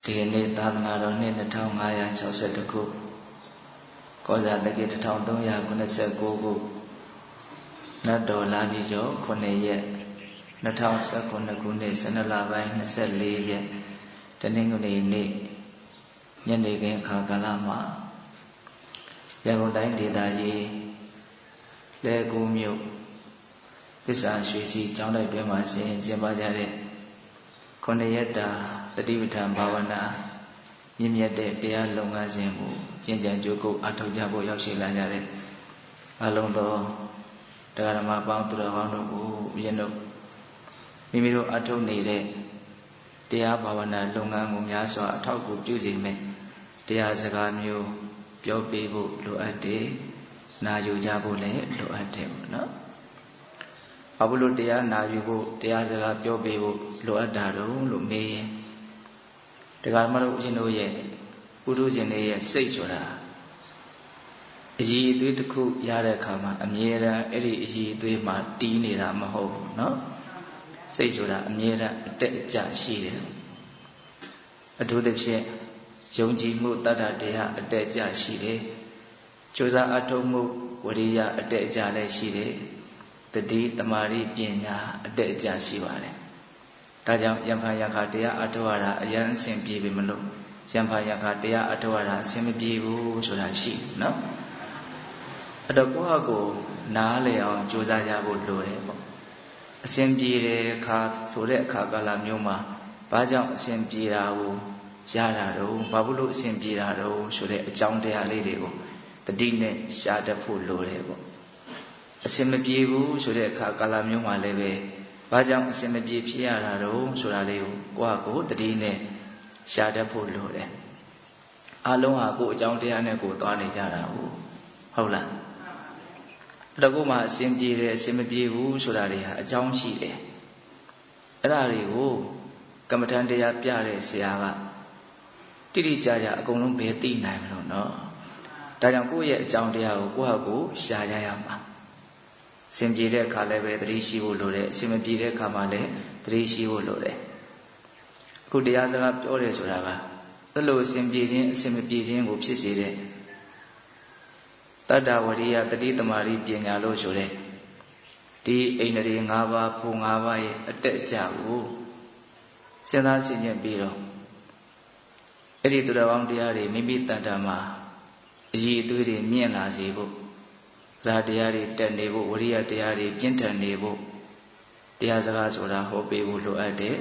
ဒီနေ့သာသနာတော်နှစ်2562ခုကောဇာတက္ကရာ1389ခုနတ်တော်လာပြီကျော်9ရက်2019ခုနှစ်12လပိုင်း24ရက်တနင်္ဂနွေနေ့ညနေခင်းအခါကာလမှာရန်ကုန်တိုင်းဒေသကြီးလဲကူးမြို့သစ္စာရွှေစီကျောင်းတိုက်တွင်မှာဆင်ကျင်းပကြတဲ့9ရက်တာတတိပဋ္ဌာန်ဘာဝနာမြင့်မြတ်တဲ့တရားလုပ်ငန်းစဉ်ကိုကျင့်ကြံကြိုးကုပ်အထောက်ကြဖို့ရောက်ရှိလာကြတဲ့အလုံးသောတရားဓမ္မပေါင်းသူတော်ကောင်းတို့ကိုဦးဇင်းတို့မိမိတို့အထောက်နေတဲ့တရားဘာဝနာလုပ်ငန်းကိုများစွာအထောက်အကူပြုစေမယ်တရားစကားမျိုးပြောပြဖို့လိုအပ်တယ်နာယူကြဖို့လည်းလိုအပ်တယ်ပေါ့နော်ဘာလို့တရားနာယူဖို့တရားစကားပြောပြဖို့လိုအပ်တာတော့လို့မေးရင်တရားမှတို့ဦးဇင်းတို့ရဲ့ပုထုဇဉ်တွေရဲ့စိတ်ဆိုတာအည်အသွေးတစ်ခုရတဲ့အခါမှာအမြဲတမ်းအဲ့ဒီအည်အသွေးမှာတီးနေတာမဟုတ်ဘူးเนาะစိတ်ဆိုတာအမြဲတမ်းအတက်အကျရှိတယ်အထူးသဖြင့်ယုံကြည်မှုတတ္တတရားအတက်အကျရှိတယ်ကြိုးစားအထောက်မှုဝိရိယအတက်အကျလည်းရှိတယ်တတိတမာရိပညာအတက်အကျရှိပါတယ်ဒါကြောင့်ယံဖန်ယခတရားအထောက်ရတာအယံအဆင်ပြေပြီမလို့ယံဖန်ယခတရားအထောက်ရတာအဆင်မပြေဘူးဆိုတာရှိနော်အဲ့တော့ကိုယ့်ဟာကိုနားလည်အောင်ကြိုးစားကြဖို့လိုတယ်ပေါ့အဆင်ပြေတဲ့အခါဆိုတဲ့အခါကာလမျိုးမှာဘာကြောင့်အဆင်ပြေတာကိုရတာတော့ဘာလို့အဆင်ပြေတာတော့ဆိုတဲ့အကြောင်းတရားလေးတွေကိုတတိနဲ့ရှားတတ်ဖို့လိုတယ်ပေါ့အဆင်မပြေဘူးဆိုတဲ့အခါကာလမျိုးမှာလည်းပဲဘာကြောင့်အစင်မပြေဖြစ်ရတာတော့ဆိုတာလေးကိုကိုယ့်ဟာကိုယ်တတိနဲ့ရှာတတ်ဖို့လိုတယ်အလုံးဟာကိုယ်အကြောင်းတရားနဲ့ကိုယ်သွားနေကြတာဟုတ်လားအဲ့တော့ကိုယ်မှာအစင်ပြေတယ်အစင်မပြေဘူးဆိုတာတွေဟာအကြောင်းရှိတယ်အဲ့ဒါတွေကိုကမ္မထန်တရားပြတဲ့ဆရာကတိတိကျကျအကုန်လုံးဘယ်သိနိုင်မလို့နော်ဒါကြောင့်ကိုယ့်ရဲ့အကြောင်းတရားကိုကိုယ့်ဟာကိုယ်ရှာရရမှာအစဉ်ပြေတဲ့အခါလည်းပဲသတိရှိဖို့လိုတယ်အစဉ်မပြေတဲ့အခါမှာလည်းသတိရှိဖို့လိုတယ်အခုတရားစကားပြောတယ်ဆိုတာကအဲ့လိုအစဉ်ပြေခြင်းအစဉ်မပြေခြင်းကိုဖြစ်စေတဲ့တတ္တဝရိယတတိတမာရိပညာလို့ဆိုတဲ့ဒီအိန္ဒြေ၅ပါးဖို့၅ပါးရဲ့အတက်အကျကိုစဉ်းစားရှင်းရှင်းပြီးတော့အဲ့ဒီသူတော်ကောင်းတရားတွေမိမိတဏ္ဍာမှာအည်အသွေးတွေမြင့်လာစေဖို့သရတရားတွေတက်နေဖို့ဝရိယတရားတွေပြင်းထန်နေဖို့တရားစကားဆိုတာဟောပေးဖို့လိုအပ်တယ်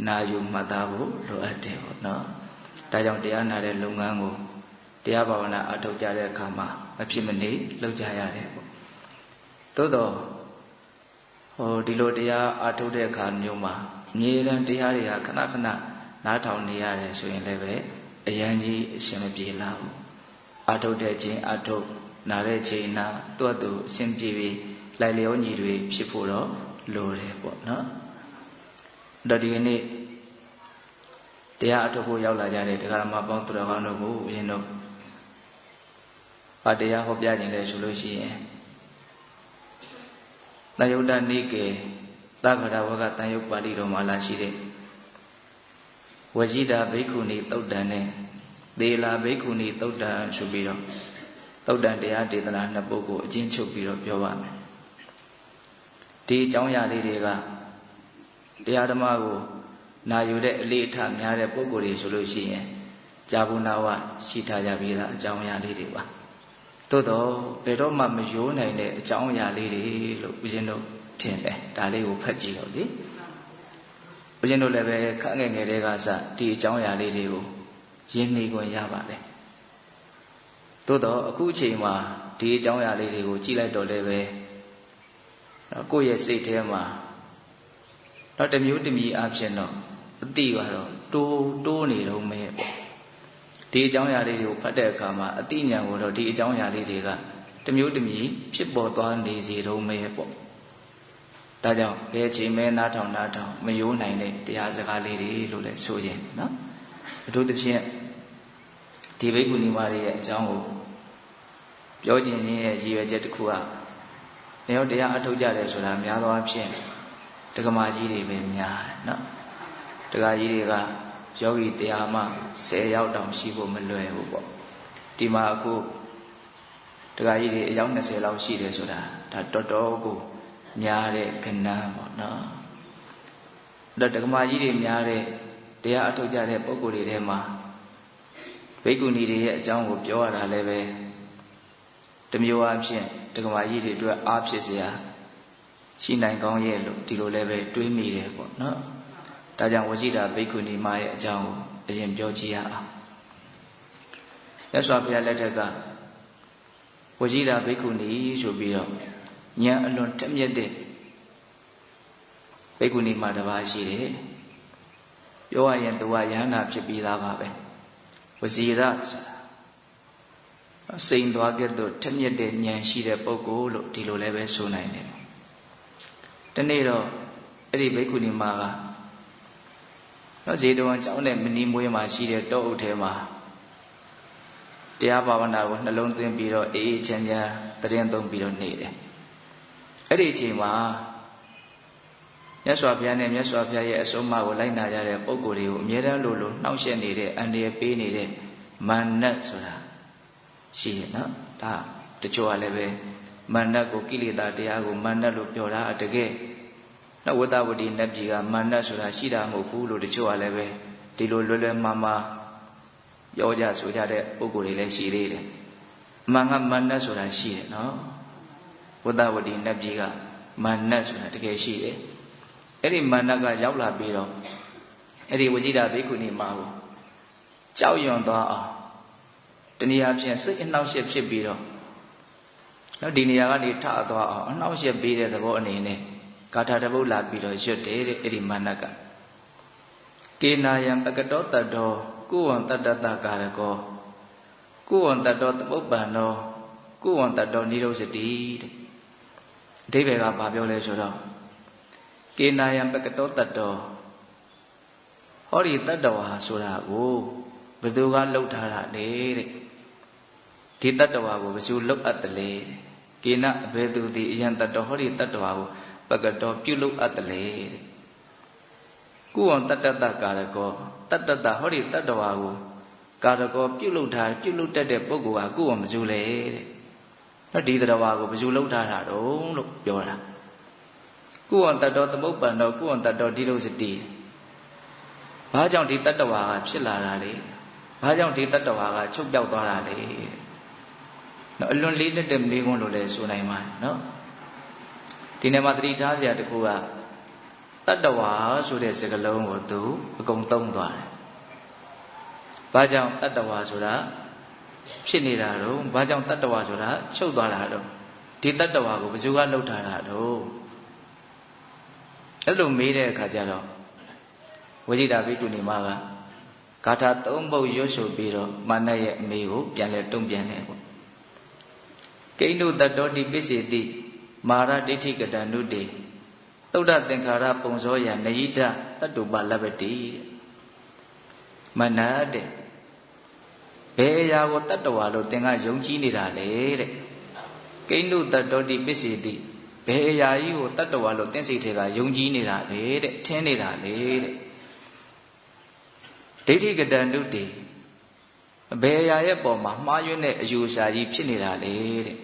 နာယူမှတ်သားဖို့လိုအပ်တယ်ပေါ့နော်ဒါကြောင့်တရားနာတဲ့လုပ်ငန်းကိုတရားဘာဝနာအထောက်ကြတဲ့အခါမှာမဖြစ်မနေလုပ်ကြရတယ်ပေါ့သို့တော့ဒီလိုတရားအထောက်တဲ့အခါမျိုးမှာအမြဲတမ်းတရားတွေကခဏခဏနားထောင်နေရတယ်ဆိုရင်လည်းပဲအရန်ကြီးအရှင်မပြေလာဘူးအထောက်တဲ့ခြင်းအထောက်နာတဲ့ချိန်နာတွတ်တူအစဉ်ပြေပြီးလိုက်လျောညီတွေဖြစ်ဖို့တော့လိုတယ်ပေါ့နော်ဒါဒီနေ့တရားအထောက်ဖို့ရောက်လာကြတဲ့တရားဓမ္မပေါင်းသူတော်ကောင်းတို့ကိုဦးဇင်းတို့ဗာတရားဟောပြခြင်းလဲဆိုလို့ရှိရင်တန်ယုတ်တနိကေသက္ကရာဝကတန်ယုတ်ပါဠိတော်မှာလာရှိတဲ့ဝဇိတာဘိက္ခုနီသုတ်တံနဲ့သေလာဘိက္ခုနီသုတ်တံဆိုပြီးတော့သုတ်တန်တရားဒေသနာနှစ်ပုဒ်ကိုအချင်းချုပ်ပြီးတော့ပြောပါမယ်ဒီအကြောင်းအရာလေးတွေကတရားဓမ္မကိုနာယူတဲ့အလေးအထားများတဲ့ပုဂ္ဂိုလ်တွေဆိုလို့ရှိရင်ကြာဘူးနာဝရှိထားကြပြီးသားအကြောင်းအရာလေးတွေပါသို့တော့ဘယ်တော့မှမယိုးနိုင်တဲ့အကြောင်းအရာလေးတွေလို့ဦးဇင်းတို့ထင်တယ်ဒါလေးကိုဖတ်ကြည့်တော့လေဦးဇင်းတို့လည်းပဲခက်ငယ်ငယ်တွေကစဒီအကြောင်းအရာလေးတွေကိုရင်းနှီးခွင့်ရပါတယ်သို့တော့အခုအချိန်မှာဒီအကြောင်းအရာလေးတွေကိုကြည့်လိုက်တော့လည်းပဲကိုယ့်ရဲ့စိတ်ထဲမှာတော့တမျိုးတမီအဖြစ်တော့အတိကတော့တိုးနေတော့မယ်ပေါ့ဒီအကြောင်းအရာလေးတွေကိုဖတ်တဲ့အခါမှာအတိညာကိုတော့ဒီအကြောင်းအရာလေးတွေကတမျိုးတမီဖြစ်ပေါ်သွားနေစေတော့မယ်ပေါ့ဒါကြောင့်ဘယ်ချိန်မဲနားထောင်မယိုးနိုင်တဲ့တရားစကားလေးတွေလို့လည်းဆိုခြင်းနော်အထူးသဖြင့်ဒီဘိက္ခုနီမတွေရဲ့အကြောင်းကိုပြောခြင်းရဲ့ရည်ရွယ်ချက်တစ်ခုကနေရောတရားအထုတ်ကြတယ်ဆိုတာများသောအားဖြင့်ဒကမာကြီးတွေပဲများတယ်နော်ဒကာကြီးတွေက ယောဂီတရားမှ10ရောက်တောင်ရှိဖို့မလွယ်ဘူးပေါ့ဒီမှာအခုတရားကြီးတွေအယောက်20လောက်ရှိတယ်ဆိုတာဒါတော်တော်ကိုများတဲ့ကဏ္ဍပေါ့နော်အဲ့တော့ဒကမာကြီးတွေများတဲ့တရားအထုတ်ကြတဲ့ပုဂ္ဂိုလ်တွေထဲမှာဘိက္ခုနီတွေရဲ့အကြောင်းကိုပြောရတာလည်းပဲတစ်မျိုးအဖြစ်ဒကမာကြီးတွေအတွက်အားဖြစ်เสียရှိနိုင်ကောင်းရဲ့လို့ဒီလိုလည်းပဲတွေးမိတယ်ပေါ့နော်ဒါကြောင့်ဝစီတာဘိက္ခုနီမရဲ့အကြောင်းကိုအရင်ပြောကြည့်ရအောင်မြတ်စွာဘုရားလက်ထက်ကဝစီတာဘိက္ခုနီဆိုပြီးတော့ဉာဏ်အလွန်တက်မြတ်တဲ့ဘိက္ခုနီမတစ်ပါးရှိတယ်ပြောရရင်သူကယဟန္တာဖြစ်ပြီးသားပါပဲဝစီရဆိုတာစိန်သွားကဲ့သို့ထက်မြက်တဲ့ဉာဏ်ရှိတဲ့ပုဂ္ဂိုလ်လို့ဒီလိုလည်းပဲဆိုနိုင်တယ်။ဒီနေ့တော့အဲ့ဒီဘိက္ခုနီမကနော်ဇေတဝန်ကျောင်းနဲ့မနီမွေးမှာရှိတဲ့တောအုပ်ထဲမှာတရားဘာဝနာကိုနှလုံးသွင်းပြီးတော့အေးအေးချမ်းချမ်းသတင်းသုံးပြီးတော့နေတယ်။အဲ့ဒီအချိန်မှာမြတ်စွာဘုရားနဲ့မြတ်စွာဘုရားရဲ့အဆုံးအမကိုလိုက်နာကြတဲ့ပုဂ္ဂိုလ်တွေကိုအမြဲတမ်းလိုနှောင့်ယှက်နေတဲ့အန္တရာယ်ပေးနေတဲ့မာနဆိုတာရှိရနော်ဒါတချို့ကလည်းပဲမာနကိုကိလေသာတရားကိုမာနလို့ပြောတာတကယ်နော်ဝတ္တဝတိနတ်ပြည်ကမာနဆိုတာရှိတာမဟုတ်ဘူးလို့တချို့ကလည်းပဲဒီလိုလွယ်လွယ်မှားမှားပြောကြဆိုကြတဲ့ပုဂ္ဂိုလ်တွေလည်းရှိသေးတယ်အမှန်ကမာနဆိုတာရှိတယ်နော်ဝတ္တဝတိနတ်ပြည်ကမာနဆိုတာတကယ်ရှိတယ်အဲ့ဒီမာနကရောက်လာပြီးတော့အဲ့ဒီဝစီတာဘိက္ခုနီမကိုကြောက်ရွံ့သွားအောင်တနည်းအားဖြင့်စိတ်အနှောက်အယှက်ဖြစ်ပြီးတော့နော်ဒီနေရာကနေထသွားအောင်အနှောက်အယှက်ပေးတဲ့သဘောအနေနဲ့ဂါထာတစ်ပုဒ်လာပြီးတော့ရွတ်တယ်တဲ့အဲ့ဒီမာနကကေနာယံပကတောတတ္တောကုဝံတတ္တတကာရကောကုဝံတတ္တောသမုပ္ပန္နောကုဝံတတ္တောနိရောဓတိတဲ့အဓိပ္ပာယ်ကဘာပြောလဲဆိုတော့ကေနာယံပကတောတတ္တောဟောဒီတတ္တဝါဆိုတာကိုဘယ်သူကလှုပ်ထားတာလဲတဲ့ဒီတတ္တဝါကိုဘယ်သူလှုပ်အပ်တယ်လဲကေနဘယ်သူဒီအယံတတ္တောဟောဒီတတ္တဝါကိုပကတောပြုလုပ်အပ်တယ်လေတဲ့ကုဝံတတ္တတကာရကောတတ္တတဟောဒီတတ္တဝါကိုကာရကောပြုလုပ်တတ်တဲ့ပုဂ္ဂိုလ်ကကုဝံဘယ်သူလဲတဲ့နော်ဒီတတ္တဝါကိုဘယ်သူလှုပ်ထားတာတုံးလို့ပြောတာကုဝံတတ္တောသမုပ္ပန္နောကုဝံတတ္တောဒီလိုစတိဘာကြောင့်ဒီတတ္တဝါကဖြစ်လာတာလဲဘာကြောင့်ဒီတတ္တဝါကချုပ်ပြောက်သွားတာလဲနော်အလွန်လေးလက်တဲ့မေးခွန်းလို့လည်းဆိုနိုင်ပါနော်ဒီနေ့မှာသတိထားစရာတစ်ခုကတတ္တဝါဆိုတဲ့စကားလုံးကိုသူအကုန်သုံးသွားတယ်ဘာကြောင့်တတ္တဝါဆိုတာဖြစ်နေတာတော့ဘာကြောင့်တတ္တဝါဆိုတာချုပ်သွားတာတော့ဒီတတ္တဝါကိုဘယ်သူကလှုပ်ထားတာတော့အဲ့လိုမေးတဲ့အခါကျတော့ဝိဇိတာဘိက္ခုနီမကဂါထာ3ပုဒ်ရွတ်ဆိုပြီးတော့မာနရဲ့အမေကိုပြန်လဲတုံ့ပြန်တယ်ပေါ့ကိဏ္ဍတတ္တောတိပစ္စေတိမာရဒိဋ္ဌိကတံနုတေသုဒ္ဓသင်္ခါရပုံစောယနယိတတတ္တုပလဗ္ဗတိမနတဲ့ဘယ်အရာကိုတတ္တဝါလို့သင်ကယုံကြည်နေတာလဲတဲ့ကိဏ္ဍတတ္တောတိပစ္စေတိဘယ်အရာကြီးကိုတတ္တဝါလို့သင်စိတ်ထဲကယုံကြည်နေတာလေတဲ့ထင်နေတာလေတဲ့ဒိဋ္ဌိကတံနုတေဘယ်အရာရဲ့ပုံမှာမှားယွင်းတဲ့အယူအဆကြီးဖြစ်နေတာလေတဲ့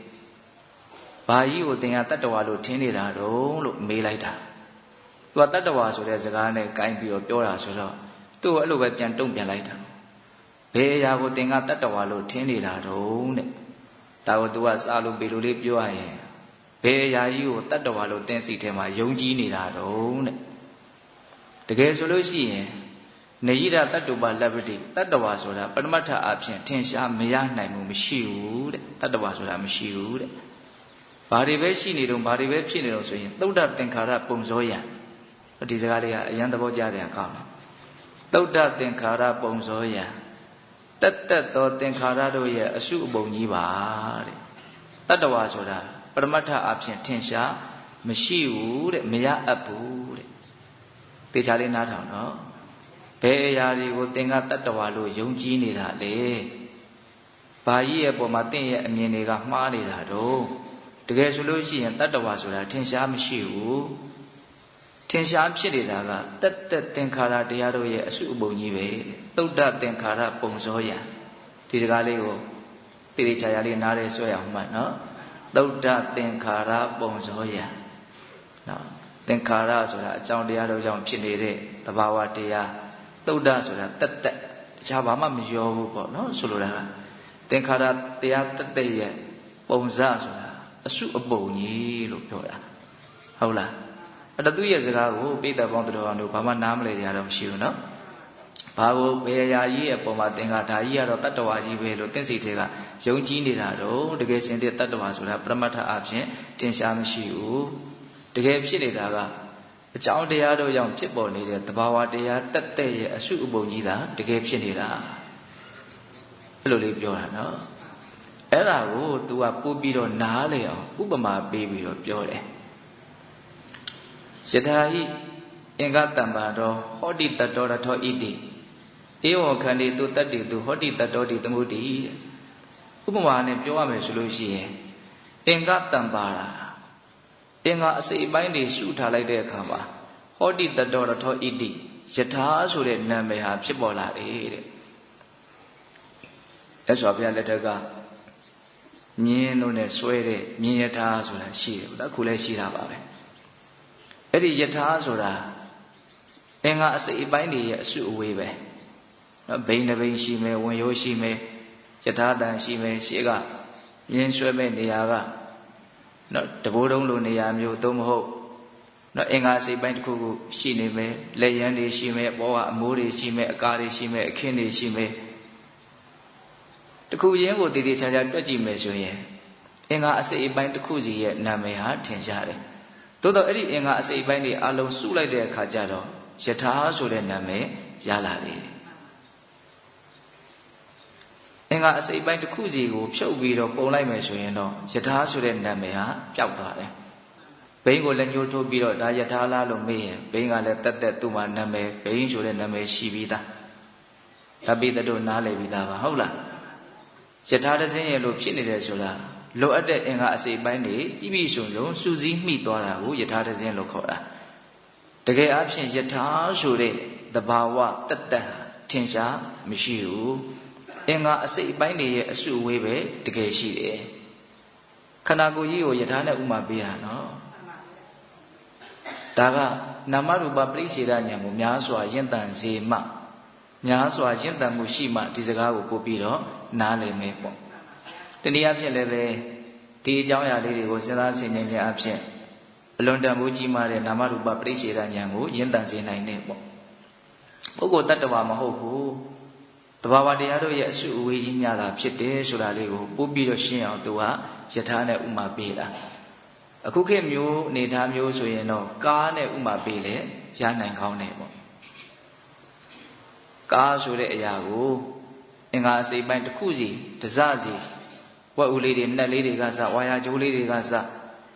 ဘာကြီးကိုသင်ကတတ္တဝါလို့ထင်နေတာတော့လို့မေးလိုက်တာသူကတတ္တဝါဆိုတဲ့စကားနဲ့ကိုင်းပြီးတော့ပြောတာဆိုတော့သူ့ကိုအဲ့လိုပဲပြန်တုံ့ပြန်လိုက်တာဘယ်အရာကိုသင်ကတတ္တဝါလို့ထင်နေတာတော့တဲ့ဒါကိုသူကစားလို့ပေလို့လေးပြောရရင်ဘယ်အရာကြီးကိုတတ္တဝါလို့သင်စိတ်ထဲမှာယုံကြည်နေတာတော့တဲ့တကယ်ဆိုလို့ရှိရင်နေရတတ္တုပလဗ္ဗတိတတ္တဝါဆိုတာပရမတ္ထအဖြစ်ထင်ရှားမရနိုင်ဘူးမရှိဘူးတဲ့တတ္တဝါဆိုတာမရှိဘူးတဲ့ဘာတွေပဲရှိနေတော့ဘာတွေပဲဖြစ်နေတော့ဆိုရင်သုဒ္ဓသင်္ခါရပုံစောယံဒီစကားလေးကအယံသဘောကျတယ်ကောင်းတယ်သုဒ္ဓသင်္ခါရပုံစောယံတတ်တတ်သောသင်္ခါရတို့ရဲ့အစုအပုံကြီးပါတဲ့တတ္တဝါဆိုတာပရမတ္ထအဖြစ်ထင်ရှားမရှိဘူးတဲ့မရအပ်ဘူးတဲ့သေချာလေးနားထောင်နော်ဘယ်အရာတွေကိုသင်ကတတ္တဝါလို့ယုံကြည်နေတာလဲဘာကြီးရဲ့ပုံမှာသင်ရဲ့အမြင်တွေကမှားနေတာတော့တကယ်ဆိုလို့ရှိရင်တတ္တဝါဆိုတာထင်ရှားမရှိဘူး ထင်ရှားဖြစ်နေတာကတက်တက်သင်္ခါရတရားတို့ရဲ့အစုအပုံကြီးပဲသုဒ္ဓသင်္ခါရပုံစောရဒီစကားလေးကိုတိတိကျကျလေးနားရဲဆွဲအောင်မှတ်နော်သုဒ္ဓသင်္ခါရပုံစောရနော်သင်္ခါရဆိုတာအကြောင်းတရားတို့ကြောင့်ဖြစ်နေတဲ့သဘာဝတရားသုဒ္ဓဆိုတာတက်တက်တခြားဘာမှမရောဘူးပေါ့နော်ဆိုလိုတာကသင်္ခါရတရားတက်တက်ရဲ့ပုံစဆိုတာအစုအပုံကြီးလို့ပြောတာဟုတ်လားအဲ့တော့သူရဲ့စကားကိုပိဋကပေါင်းတော်အောင်တို့ဘာမှနားမလည်ကြတော့မရှိဘူးနော်ဘာကိုဘယ်ရာကြီးရဲ့ပုံမှာသင်္ခါဒါကြီးကတော့တတ္တဝါကြီးပဲလို့သင်္စိတ်တွေကယုံကြည်နေတာတော့တကယ်စင်တဲ့တတ္တဝါဆိုတာပရမတ္ထအဖြစ်တင်ရှားမရှိဘူးတကယ်ဖြစ်နေတာကအကြောင်းတရားတို့ကြောင့်ဖြစ်ပေါ်နေတဲ့သဘာဝတရားတက်တဲ့ရဲ့အစုအပုံကြီးသာတကယ်ဖြစ်နေတာအဲ့လိုလေးပြောတာနော်အဲ့ဒါကို तू ကပို့ပြီးတော့နားလေအောင်ဥပမာပေးပြီးတော့ပြောတယ်ယထာဟိအင်္ဂတံပါတော်ဟောတိတတောရထောဣတိဧဝံခန္တိတုတတ္တိတုဟောတိတတောတိသမုဒ္တိဥပမာနဲ့ပြောရမယ်ဆိုလို့ရှိရင်အင်္ဂတံပါတာအင်္ဂါအစိတ်အပိုင်းတွေရှုထားလိုက်တဲ့အခါမှာဟောတိတတောရထောဣတိယထာဆိုတဲ့နာမည်ဟာဖြစ်ပေါ်လာတယ်တဲ့အဲ့ဆိုဘုရားလက်ထက်ကမြင်းတို့နဲ့ဆွဲတဲ့မြင်းယထာဆိုတာရှိတယ်ဗျာအခုလည်းရှိတာပါပဲအဲ့ဒီယထာဆိုတာအင်္ဂါအစိတ်အပိုင်းတွေရဲ့အစုအဝေးပဲနော်ဘိန်းတစ်ဘိန်းရှိမယ်ဝင်ရိုးရှိမယ်ယထာတန်ရှိမယ်ရှေ့ကမြင်းဆွဲမဲ့နေရာကနော်တဘိုးတုံးလိုနေရာမျိုးသို့မဟုတ်နော်အင်္ဂါစိတ်ပိုင်းတစ်ခုခုရှိနေမယ်လက်ရန်တွေရှိမယ်ဘောကအမိုးတွေရှိမယ်အကားတွေရှိမယ်အခင်းတွေရှိမယ်တခုရင်းကိုတည်တည်ချာချာတွက်ကြည့်မယ်ဆိုရင်အင်္ဂါအစိတ်အပိုင်းတစ်ခုစီရဲ့နာမည်ဟာထင်ရှားတယ်သို့တော့အဲ့ဒီအင်္ဂါအစိတ်အပိုင်းတွေအလုံးစုလိုက်တဲ့အခါကျတော့ယထာဆိုတဲ့နာမည်ရလာတယ်အင်္ဂါအစိတ်ပိုင်းတစ်ခုစီကိုဖြုတ်ပြီးတော့ပုံလိုက်မယ်ဆိုရင်တော့ယထာဆိုတဲ့နာမည်ဟာပျောက်သွားတယ်ဘိန်းကိုလည်းညှိုးထိုးပြီးတော့ဒါယထာလားလို့မေးရင်ဘိန်းကလည်းတက်တက်သူ့မှာနာမည်ဘိန်းဆိုတဲ့နာမည်ရှိပြီးသားဒါပိတတို့နားလည်ပြီးသားပါဟုတ်လားယထာတစင်းရဲ့လို့ဖြစ်နေတယ်ဆိုတာလိုအပ်တဲ့အင်္ဂါအစိတ်ပိုင်းတွေပြည့်ပြည့်စုံစုံစူးစီးမိသွားတာကိုယထာတစင်းလို့ခေါ်တာတကယ်အဖြစ်ယထာဆိုတဲ့သဘာဝတက်တက်ထင်ရှားမရှိဘူးအင်္ဂါအစိတ်အပိုင်းတွေရဲ့အစုအဝေးပဲတကယ်ရှိတယ်ခန္ဓာကိုယ်ကြီးကိုယထာနဲ့ဥမာပေးတာနော်ဒါကနာမရူပပရိစ္ဆေဒဉာဏ်ကိုများစွာယဉ်တန်စေမှများစွာယဉ်တန်မှုရှိမှဒီစကားကိုပို့ပြီးတော့နားလည်မယ်ပေါ့တနည်းအားဖြင့်လည်းပဲဒီအကြောင်းအရာလေးတွေကိုစဉ်းစားဆင်ခြင်ခြင်းအဖြစ်အလွန်တန်ဖိုးကြီးမားတဲ့နာမရူပပရိစ္ဆေဒဉာဏ်ကိုယဉ်တန်စေနိုင်တယ်ပေါ့ပုဂ္ဂိုလ်တ attva မဟုတ်ဘူးတဘာဝတရားတို့ရဲ့အစုအဝေးကြီးများတာဖြစ်တယ်ဆိုတာလေးကိုပို့ပြီးတော့ရှင်းအောင်သူကယထာနဲ့ဥမာပေးတာအခုခေတ်မျိုးအနေထားမျိုးဆိုရင်တော့ကားနဲ့ဥမာပေးလေရနိုင်ကောင်းတယ်ပေါ့ကားဆိုတဲ့အရာကိုအင်္ဂါအစိတ်ပိုင်းတစ်ခုစီတစစီဝက်ဦးလေးတွေနှက်လေးတွေကစဝါယာကျိုးလေးတွေကစ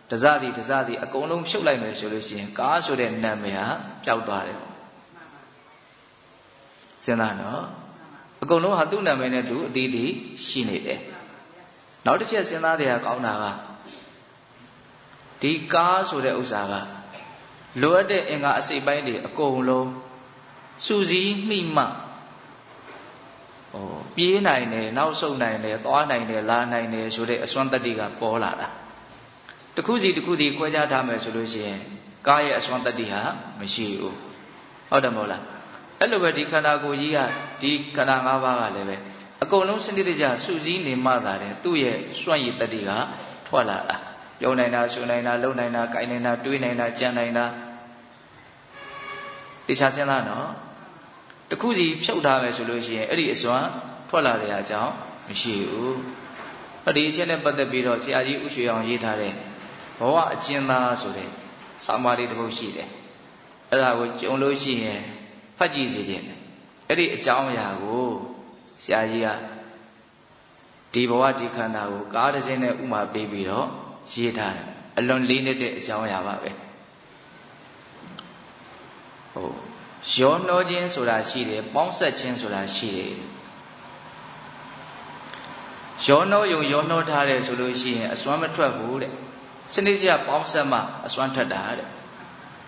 တစစီအကုန်လုံးဖြုတ်လိုက်မယ်ဆိုလို့ရှိရင်ကားဆိုတဲ့နာမည်ဟာပျောက်သွားတယ်ပေါ့စဉ်းစားနော်အကုန်လုံးဟာသူ့နာမည်နဲ့သူအသီးသီးရှိနေတယ်နောက်တစ်ချက်စဉ်းစားတဲ့အကောင်းတာကဒီကားဆိုတဲ့ဥစ္စာကလိုအပ်တဲ့အင်္ဂါအစိတ်ပိုင်းတွေအကုန်လုံးစူးစီးမိမှပြေးနိုင်တယ်နောက်ဆုတ်နိုင်တယ်သွားနိုင်တယ်လာနိုင်တယ်ဆိုတဲ့အစွမ်းတတ္တိကပေါ်လာတာတခုစီခွဲခြားထားမယ်ဆိုလို့ရှိရင်ကားရဲ့အစွမ်းတတ္တိဟာမရှိဘူးဟုတ်တယ်မဟုတ်လားအဲ့လိုပဲဒီခန္ဓာကိုယ်ကြီးကဒီခန္ဓာ၅ပါးကလည်းပဲအကုန်လုံးစနစ်တကျစူးစီးနေမှသာတယ်သူ့ရဲ့စွမ်းရည်တတ္တိကထွက်လာတာပြောနိုင်တာဆိုနိုင်တာလုံနိုင်တာကိုင်နိုင်တာတွေးနိုင်တာကြံနိုင်တာတခြားစဉ်းစားနော်တခုစီဖြုတ်ထားမယ်ဆိုလို့ရှိရင်အဲ့ဒီအစွမ်းထွက်လာတဲ့အကြောင်းမရှိဘူး။ဒီအချက်နဲ့ပတ်သက်ပြီးတော့ဆရာကြီးဥရွှေအောင်ရေးထားတဲ့ဘဝအကျဉ်းသားဆိုတဲ့စာမားလေးတစ်ပုဒ်ရှိတယ်။အဲ့ဒါကိုကြုံလို့ရှိရင်ဖတ်ကြည့်စေခြင်း။အဲ့ဒီအကြောင်းအရာကိုဆရာကြီးကဒီဘဝဒီခန္ဓာကိုကားတစ်စင်းနဲ့ဥမာပေးပြီးတော့ရေးထားတယ်။အလွန်လေးနက်တဲ့အကြောင်းအရာပါပဲ။ဟုတ်ရောနှောခြင်းဆိုတာရှိတယ်ပေါင်းဆက်ခြင်းဆိုတာရှိတယ်ရောနှောယုံရောနှောထားတယ်ဆိုလို့ရှိရင်အစွမ်းမထွက်ဘူးတဲ့စနစ်ကျပေါင်းဆက်မှအစွမ်းထွက်တာတဲ့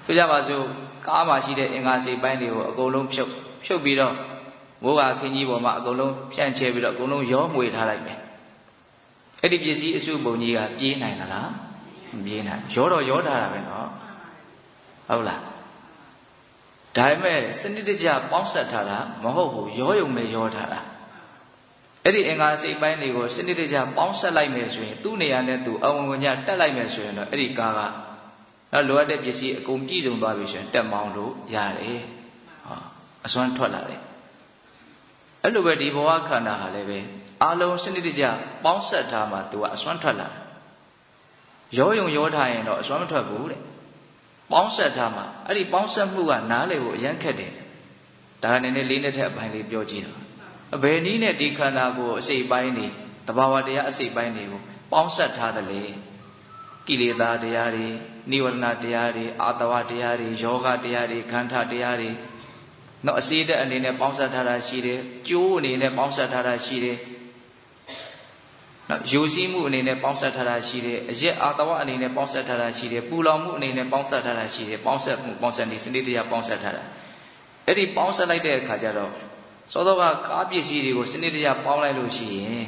ဆိုကြပါစို့ကားမှာရှိတဲ့အင်္ဂါစိတ်ပိုင်းတွေကိုအကုန်လုံးဖြုတ်ပြီးတော့မိုးကခင်းကြီးပေါ်မှာအကုန်လုံးဖြန့်ချဲပြီးတော့အကုန်လုံးရောမှွေထားလိုက်မယ်အဲ့ဒီပစ္စည်းအစုပုံကြီးကပြေးနိုင်လားမပြေးနိုင်ရောတော့ရောထားတာပဲနော်ဟုတ်လားဒါပေမဲ့စနစ်တကျပေါင်းဆက်ထားတာမဟုတ်ဘူးရောယုံမဲ့ရောထားတာအဲ့ဒီအင်္ဂါစိတ်ပိုင်းတွေကိုစနစ်တကျပေါင်းဆက်လိုက်မယ်ဆိုရင်သူ့နေရာနဲ့သူအဝင်ဝင်ကြတက်လိုက်မယ်ဆိုရင်တော့အဲ့ဒီကားကလိုအပ်တဲ့ပစ္စည်းအကုန်ပြည့်စုံသွားပြီဆိုရင်တက်မောင်းလို့ရတယ်ဟောအစွမ်းထွက်လာတယ်အဲ့လိုပဲဒီဘဝခန္ဓာဟာလည်းပဲအလုံးစနစ်တကျပေါင်းဆက်ထားမှသူကအစွမ်းထွက်လာတယ်ရောယုံရောထားရင်တော့အစွမ်းမထွက်ဘူးတဲ့ပေါင်းဆက်ထားမှအဲ့ဒီပေါင်းဆက်မှုကနားလေကိုအရန်ခက်တယ်ဒါကနည်းနည်းလေးနဲ့ထက်အပိုင်းလေးပြောကြည့်တော့ဘယ်နည်းနဲ့ဒီခန္ဓာကိုအစိတ်ပိုင်းတွေတဘာဝတရားအစိတ်ပိုင်းတွေကိုပေါင်းဆက်ထားသလဲကိလေသာတရားတွေနိဝရဏတရားတွေအာတဝတရားတွေယောဂတရားတွေခန္ဓာတရားတွေနော်အစိတ်အနေနဲ့ပေါင်းဆက်ထားတာရှိတယ်ကျိုးအနေနဲ့ပေါင်းဆက်ထားတာရှိတယ်နော်ယူစည်းမှုအနေနဲ့ပေါင်းဆက်ထားတာရှိတယ်အရက်အာတဝအနေနဲ့ပေါင်းဆက်ထားတာရှိတယ်ပူလောင်မှုအနေနဲ့ပေါင်းဆက်ထားတာရှိတယ်ပေါင်းဆက်မှုပေါင်းဆက်နေစနစ်တရားပေါင်းဆက်ထားတာအဲ့ဒီပေါင်းဆက်လိုက်တဲ့အခါကျတော့စောစောကကားပစ္စည်းတွေကိုစနစ်တရားပေါင်းလိုက်လို့ရှိရင်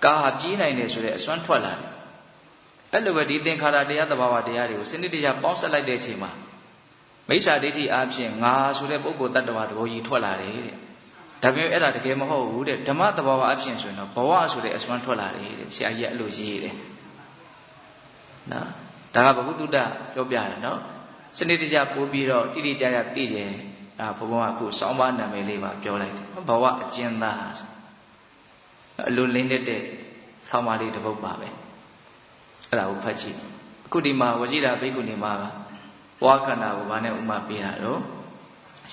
ကားဟာပြေးနိုင်တယ်ဆိုတဲ့အစွမ်းထွက်လာတယ်အဲ့လိုပဲဒီသင်္ခါရတရားသဘာဝတရားတွေကိုစနစ်တရားပေါင်းဆက်လိုက်တဲ့အချိန်မှာမိစ္ဆာဒိဋ္ဌိအပြင်ငါဆိုတဲ့ပုဂ္ဂိုလ်တ attva သဘောကြီးထွက်လာတယ်တဲ့ဒါပေမဲ့အဲ့ဒါတကယ်မဟုတ်ဘူးတဲ့ဓမ္မသဘာဝအပြင်ဆိုရင်တော့ဘဝဆိုတဲ့အစွမ်းထွက်လာတယ်တဲ့ဆရာကြီးအဲ့လိုရေးတယ်နော်ဒါကဘဂုတ္တပြောပြတယ်နော်စနစ်တရားပို့ပြီးတော့တိတိကျကျသိတယ်ဘုံဘုံကအခုစောင်းပါနာမည်လေးပါပြောလိုက်တယ်ဘဝအကျဉ်းသားအလိုလင်းတဲ့ဆောင်းပါလေးတစ်ပုဒ်ပါပဲအဲ့ဒါကိုဖတ်ကြည့်အခုဒီမှာဝရှိတာဘိက္ခုနီမှာကဘဝခန္ဓာကိုဘာနဲ့ဥမာပေးတာတော့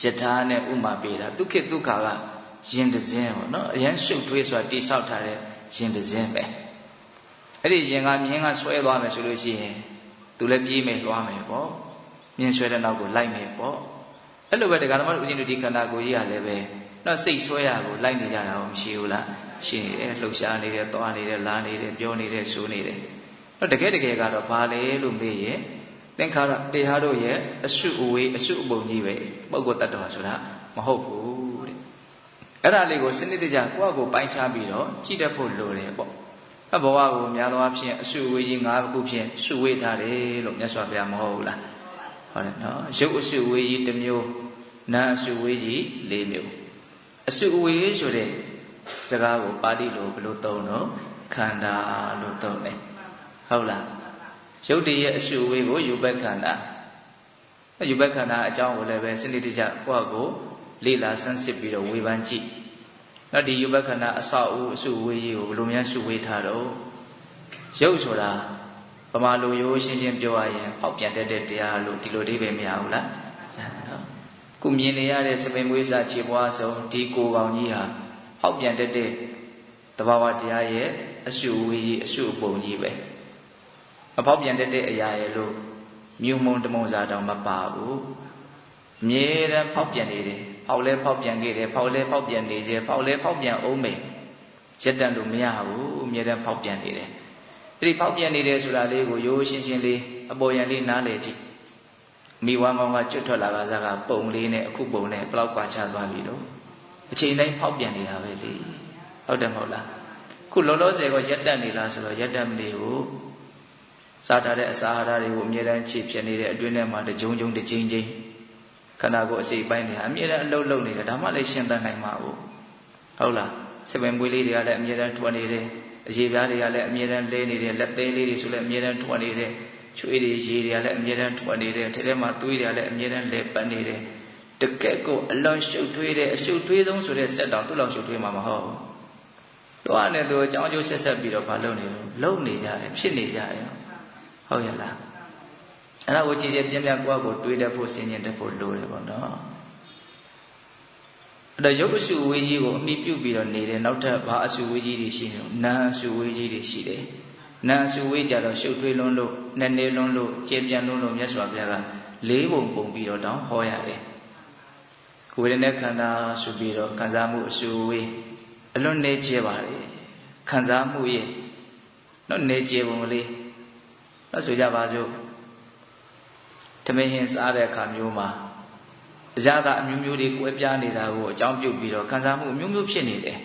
ယထာနဲ့ဥမာပေးတာဒုက္ခဒုက္ခကရင်တစင်းပေါ့နော်အရင်ရှုပ်ထွေးဆိုတာတိဆောက်ထားတဲ့ရင်တစင်းပဲအဲ့ဒီရင်ကမြင်းကဆွဲသွားမယ်ဆိုလို့ရှိရင်သူလည်းပြေးမယ်လွှားမယ်ပေါ့မြင်းဆွဲတဲ့နောက်ကိုလိုက်မယ်ပေါ့အဲ့လိုပဲတရားဓမ္မဥစဉ်တို့ဒီခန္ဓာကိုယ်ကြီးကလည်းပဲတော့စိတ်ဆွဲရကိုလိုက်နေကြတာမရှိဘူးလားရှိနေတယ်လှုပ်ရှားနေတယ်သွားနေတယ်လာနေတယ်ပြောနေတယ်ဆိုနေတယ်တော့တကယ်ကတော့ဘာလဲလို့မေးရင်သင်္ခါရတရားတို့ရဲ့အစုအဝေးအစုအပုံကြီးပဲပုဂ္ဂိုလ်တ attva ဆိုတာမဟုတ်ဘူးတဲ့အဲ့ဒါလေးကိုစနစ်တကျကိုယ့်အကိုပိုင်းခြားပြီးတော့ကြည့်တတ်ဖို့လိုတယ်ပေါ့ဘဝကိုများသောအားဖြင့်အစုအဝေးကြီး၅ခုဖြင့်စုဝေးထားတယ်လို့မြတ်စွာဘုရားမဟုတ်ဘူးလားဟုတ်တယ်နော်ရုပ်အစုအဝေးကြီးတစ်မျိုးနာမ်အစုအဝေးကြီး၄မျိုးအစုအဝေးဆိုတဲ့စကားကိုပါဠိလိုဘယ်လိုသုံးတော့ခန္ဓာလို့သုံးတယ်ဟုတ်လားရုပ်တည်းရဲ့အစုအဝေးကိုယူဘက်ခန္ဓာယူဘက်ခန္ဓာအကြောင်းကိုလည်းပဲစနစ်တကျကိုယ့်ကိုလေ့လာဆန်းစစ်ပြီးတော့ဝေဖန်ကြည့်နောက်ဒီယူဘက်ခန္ဓာအဆောက်အဦအစုအဝေးကြီးကိုဘယ်လိုများစုဝေးထားတော့ရုပ်ဆိုတာဗမာလူရိုးရှင်းရှင်းပြောရရင်ဖောက်ပြန်တတ်တဲ့တရားလို့ဒီလိုအဓိပ္ပာယ်မရဘူးလားနော်ခုမြင်နေရတဲ့စပင်မွေးစားခြေပွားဆုံးဒီကိုယ်ကောင်ကြီးဟာဖောက်ပြန်တတ်တဲ့သဘာဝတရားရဲ့အစုအဝေးကြီးအစုအပုံကြီးပဲမဖောက်ပြန်တဲ့အရာရဲ့လို့မြုံမုံတမုံစာတောင်မပါဘူးအမြဲတမ်းဖောက်ပြန်နေတယ်ဖောက်လဲဖောက်ပြန်ခဲ့တယ်ဖောက်လဲဖောက်ပြန်နေစေဖောက်လဲဖောက်ပြန်အောင်မယ်ရက်တန်လို့မရဘူးအမြဲတမ်းဖောက်ပြန်နေတယ်အဲ့ဒီဖောက်ပြန်နေတယ်ဆိုတာလေးကိုရိုးရှင်းရှင်းလေးအပေါ်ယံလေးနားလည်ကြည့်မိဝမ်းကောင်းကကျွတ်ထွက်လာကစားကပုံလေးနဲ့အခုပုံနဲ့ဘလောက်ကွာခြားသွားပြီတော့အချိန်တိုင်းဖောက်ပြန်နေတာပဲလေဟုတ်တယ်မဟုတ်လားခုလောလောဆယ်ကရက်တက်နေလားဆိုတော့ရက်တက်မနေဘူးစားထားတဲ့အစာအာဟာရတွေကိုအမြဲတမ်းခြေဖြစ်နေတဲ့အတွင်းထဲမှာတကြုံကြုံတစ်ချင်းချင်းခန္ဓာကိုယ်အစိတ်ပိုင်းတွေအမြဲတမ်းအလုံးလုံးနေတယ်ဒါမှလည်းရှင်းသတ်နိုင်မှာဘူးဟုတ်လားစပင်ပွေးလေးတွေကလည်းအမြဲတမ်းထွက်နေတယ်အရေပြားတွေကလည်းအမြဲတမ်းလဲနေတယ်လက်သေးလေးတွေဆိုလည်းအမြဲတမ်းထွက်နေတယ်ချွေးတွေရေတွေကလည်းအမြဲတမ်းထွက်နေတယ်ထဲထဲမှာသွေးတွေကလည်းအမြဲတမ်းလဲပတ်နေတယ်တကယ့်ကိုအလွန်ရှုပ်ထွေးတဲ့အရှုပ်ထွေးဆုံးဆိုတဲ့စက်တောင်သူ့လောက်ရှုပ်ထွေးမှာမဟုတ်ဘူးတွားနေသူအကြောင်းအကျိုးဆက်ပြီးတော့မလုပ်နေဘူးလုံနေကြတယ်ဖြစ်နေကြတယ်ဟုတ်ရလားအဲ့ဒါကိုကြည်ကြည်ပြင်းပြကိုယ့်ကိုတွေးတတ်ဖို့စဉ်းကျင်တတ်ဖို့လိုတယ်ပေါ့နော်အဲ့တော့ရုပ်အစုဝေးကြီးကိုအမိပြုပြီးတော့နေတယ်နောက်ထပ်ဘာအစုဝေးကြီးတွေရှိနေလဲနာအစုဝေးကြီးတွေရှိတယ်နာအစုဝေးကြတော့ရှုပ်ထွေးလွန်းလို့နဲ့နေလွန်းလို့ကျေပြန့်လွန်းလို့မြတ်စွာဘုရားက၄ပုံပုံပြီးတော့တောင်းဟောရတယ်ဝေဒနာခန္ဓာဆိုပြီးတော့ခံစားမှုအစုဝေးအလွန်နေကျပါလေခံစားမှုရဲ့နော်နေကျပုံလေးဆိုကြပါစို့တ ဓမဟင်စားတဲ့အခါမျိုးမှာအရသာအမျိုးမျိုးတွေကွဲပြားနေတာကိုအကြောင်းပြုပြီးတော့ခံစားမှုအမျိုးမျိုးဖြစ်နေတယ်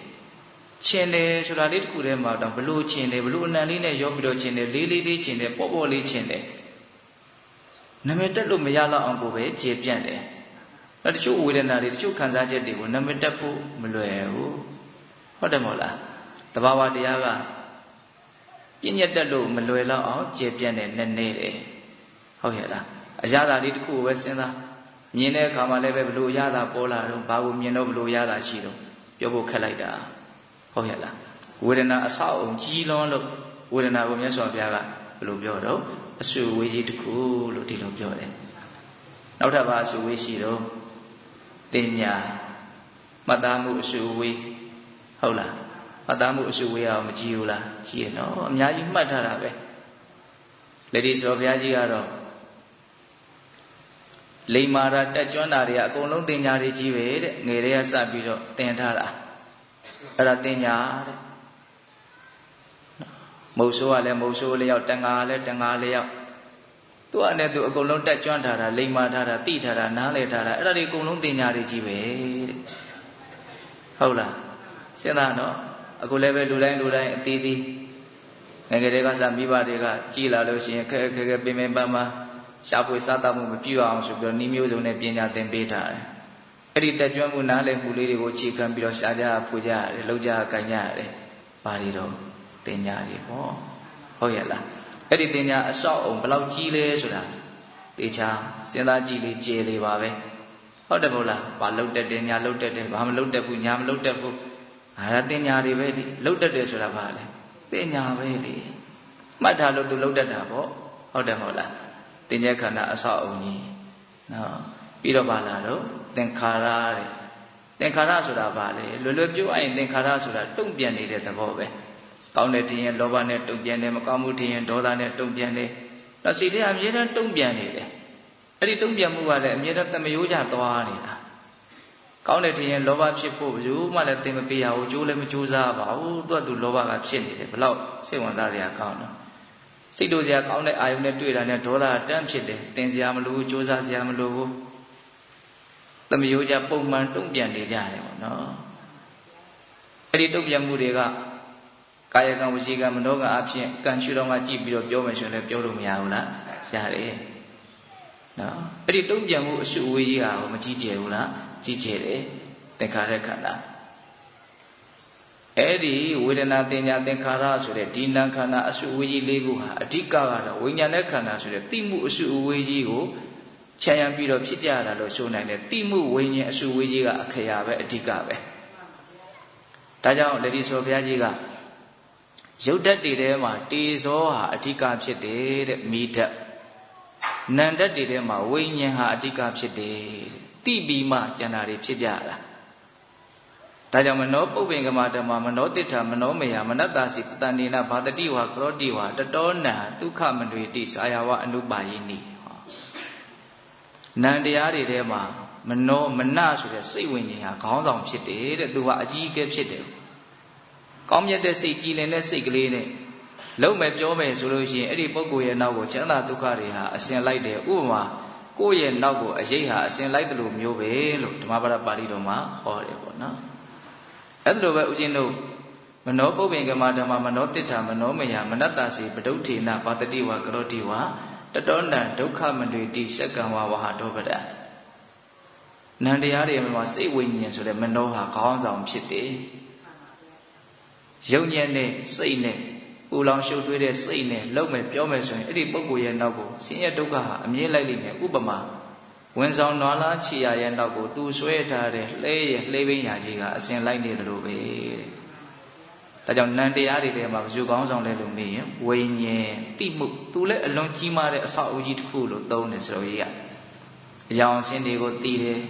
ချင်းတယ်ဆိုတာလေးတစ်ခုတည်းမှာတော့ဘလို့ချင်းတယ်ဘလို့အနံလေးနဲ့ရောပြီးတော့ချင်းတယ်လေးလေးလေးချင်းတယ်ပေါ့ပေါ့လေးချင်းတယ်နာမည်တက်လို့မရတော့အောင်ကိုပဲကျေပြန့်တယ်တချို့ဝေဒနာတွေတချို့ခံစားချက်တွေကိုနာမည်တက်ဖို့မလွယ်ဘူးဟုတ်တယ်မဟုတ်လားတဘာဝတရားကပြည့်ညက်တက်လို့မလွယ်တော့အောင်ကျေပြန့်တယ်နည်းနည်းတယ်ဟုတ်ရဲ့လားအရသာလေးတစ်ခုကိုပဲစဉ်းစားမြင်တဲ့အခါမှာလည်းပဲဘလို့အရသာပေါ်လာတော့ဘာကိုမြင်တော့ဘလို့အရသာရှိတော့ပြောဖို့ခက်လိုက်တာဟုတ်ရဲ့လားဝေဒနာအဆောက်အုံကြီးလွန်းလို့ဝေဒနာကိုမြတ်စွာဘုရားကဘယ်လိုပြောတော့အဆူဝေးကြီးတစ်ခုလို့ဒီလိုပြောတယ်နောက်ထပ်ဘာအဆူဝေးရှိတော့တင်ညာမှတ်သားမှုအဆူဝေးဟုတ်လားမှတ်သားမှုအဆူဝေးအောင်မကြည့်ဘူးလားကြည့်ရနော်အများကြီးမှတ်ထားတာပဲလက်ဒီဆိုဘုရားကြီးကတော့လိမ္မာရာတက်ကျွမ်းတာတွေကအကုန်လုံးတင်ညာတွေကြီးပဲတဲ့ငယ်တွေကစပြီးတော့သင်ထားတာအဲ့ဒါတင်ညာတဲ့မုတ်ဆိုးကလည်းမုတ်ဆိုးလျောက်တန်ဃာကလည်းတန်ဃာလျောက်သူကလည်းသူအကုန်လုံးတက်ကျွမ်းထားတာလိမ္မာထားတာတိထားတာနားလည်ထားတာအဲ့ဒါတွေအကုန်လုံးတင်ညာတွေကြီးပဲတဲ့ဟုတ်လားစဉ်းစားနော်အခုလည်းပဲလူတိုင်းအသေးသေးငယ်ငယ်တွေကစမိဘတွေကကြည်လာလို့ရှိရင်ခဲပင်ပန်းပန်းရှားပွေစားတတ်မှုမပြည့်အောင်ဆိုပြီးတော့ဤမျိုးစုံနဲ့ပညာသင်ပေးထားတယ်အဲ့ဒီတက်ကျွမ်းမှုနားလည်မှုလေးတွေကိုအခြေခံပြီးတော့ရှားကြဖွေကြရတယ်လှုပ်ကြကိုင်ကြရတယ်ဘာတွေတော့တင်ညာတွေပေါ့ဟုတ်ရဲ့လားအဲ့ဒီတင်ညာအဆောက်အုံဘယ်လောက်ကြီးလဲဆိုတာတေချာစဉ်းစားကြည့်လေကျေလေပါပဲဟုတ်တယ်မဟုတ်လားဘာလှုပ်တက်တယ်ညာလှုပ်တက်တယ်ဘာမလှုပ်တက်ဘူးညာမလှုပ်တက်ဘူးဒါတင်ညာတွေပဲလေလှုပ်တက်တယ်ဆိုတာဘာလဲတင်ညာပဲလေမှတ်ထားလို့သူလှုပ်တက်တာပေါ့ဟုတ်တယ်မဟုတ်လားတင်ညာခန္ဓာအဆောက်အုံကြီးနော်ပြီးတော့ဘာလာတော့သင်္ခါရတဲ့သင်္ခါရဆိုတာဘာလဲလွယ်လွယ်ပြောရရင်သင်္ခါရဆိုတာတုံ့ပြန်နေတဲ့သဘောပဲကောင်းတဲ့ထင်ရင်လောဘနဲ့တုံ့ပြန်တယ်မကောင်းမှုထင်ရင်ဒေါသနဲ့တုံ့ပြန်တယ်နောက်စိတ်ထဲအမြဲတမ်းတုံ့ပြန်နေတယ်အဲ့ဒီတုံ့ပြန်မှုကလည်းအမြဲတမ်းသမယိုးကြသွားနေတာကောင်းတဲ့ထင်ရင်လောဘဖြစ်ဖို့ဘယ်သူမှလည်းသင်မပေးရဘူးကြိုးလည်းမကြိုးစားပါဘူးသူကလောဘကဖြစ်နေတယ်ဘလောက်စိတ်ဝင်စားစရာကောင်းတော့စိတ်တို့စရာကောင်းတဲ့အာယုန်နဲ့တွေ့တာနဲ့ဒေါသတန်းဖြစ်တယ်သင်စရာမလိုဘူးကြိုးစားစရာမလိုဘူးသမယိုးကြပုံမှန်တုံ့ပြန်နေကြတယ်ပေါ့နော်အဲ့ဒီတုံ့ပြန်မှုတွေကကာယကံဝစီကံမနောကံအဖြစ်ကံရှုတော်မှာကြည့်ပြီးတော့ပြောမယ်ဆိုရင်လည်းပြောလို့မရဘူးလားရတယ်နော်အဲ့ဒီတုံ့ပြန်မှုအရှုအဝေးကြီးဟာမကြီးကျယ်ဘူးလားကြီးကျယ်တယ်သင်္ခါရခန္ဓာအဲ့ဒီဝေဒနာတင်ညာသင်္ခါရဆိုတဲ့ဒီနာခန္ဓာအရှုအဝေးကြီး၄ခုဟာအဓိကကတော့ဝိညာဉ်နဲ့ခန္ဓာဆိုတဲ့သိမှုအရှုအဝေးကြီးကိုခြံရံပြီးတော့ဖြစ်ကြတာလို့ဆိုနိုင်တယ်သိမှုဝိညာဉ်အရှုအဝေးကြီးကအခရာပဲအဓိကပဲဒါကြောင့်လက်ဒီဆိုဘုရားကြီးကရုပ်ဓာတ်တွေထဲမှာတေဇောဟာအဓိကဖြစ်တယ်တဲ့မိဓာတ်နံဓာတ်တွေထဲမှာဝိညာဉ်ဟာအဓိကဖြစ်တယ်တိပီမှကျန်တာတွေဖြစ်ကြတာဒါကြောင့်မနောပုပ္ပင်္ဂမဓမ္မမနောတိဋ္ဌမနောမယမနတ္တစီပတန္တိနာဘာတတိဝါကရောတိဝါတတောနံဒုက္ခမနွေတိစာယဝအနုပါယိနိနံတရားတွေထဲမှာမနောမနဆိုတဲ့စိတ်ဝိညာဉ်ဟာခေါင်းဆောင်ဖြစ်တယ်တဲ့သူဟာအကြီးအကဲဖြစ်တယ်ကောင်းမြတ်တဲ့စိတ်ကြည်လင်တဲ့စိတ်ကလေးနဲ့လုံးမယ်ပြောမယ်ဆိုလို့ရှိရင်အဲ့ဒီပုဂ္ဂိုလ်ရဲ့နောက်ကိုချမ်းသာဒုက္ခတွေဟာအရှင်လိုက်တယ်ဥပမာကိုယ့်ရဲ့နောက်ကိုအရေးဟာအရှင်လိုက်တယ်လို့မျိုးပဲလို့ဓမ္မပဒပါဠိတော်မှာဟောတယ်ပေါ့နော်အဲ့ဒါလိုပဲဦးဇင်းတို့မနောပုပ္ပင်္ဂမဓမ္မမနောတိဋ္ဌမနောမယမနတ္တစီပဒုဋ္ဌေနဘာတတိဝကရောတိဝတတောနံဒုက္ခမနွေတိစက္ကံဝဝဟတောပဒနံတရားတွေမှာစိတ်ဝိညာဉ်ဆိုတဲ့မနောဟာခေါင်းဆောင်ဖြစ်တယ်ယုံညံ့တဲ့စိတ်နဲ့ပူလောင်ရှုပ်ထွေးတဲ့စိတ်နဲ့လုံးမယ်ပြောမယ်ဆိုရင်အဲ့ဒီပုဂ္ဂိုလ်ရဲ့နောက်ကိုဆင်းရဲဒုက္ခဟာအမြင်လိုက်လိမ့်မယ်ဥပမာဝန်ဆောင်နွားလားခြေရရဲ့နောက်ကိုသူဆွဲထားတဲ့လှဲရဲ့လှဲပင်းရာကြီးကအစဉ်လိုက်နေတယ်လို့ပဲတဲ့ဒါကြောင့်နံတရားတွေထဲမှာဘယ်သူကောင်းဆောင်လဲလို့မေးရင်ဝိညာဉ်တိမှုသူလည်းအလွန်ကြီးမားတဲ့အဆောက်အဦကြီးတစ်ခုလို့သုံးတယ်ဆိုတော့ကြီးကအယောင်အစင်းတွေကိုသိတယ်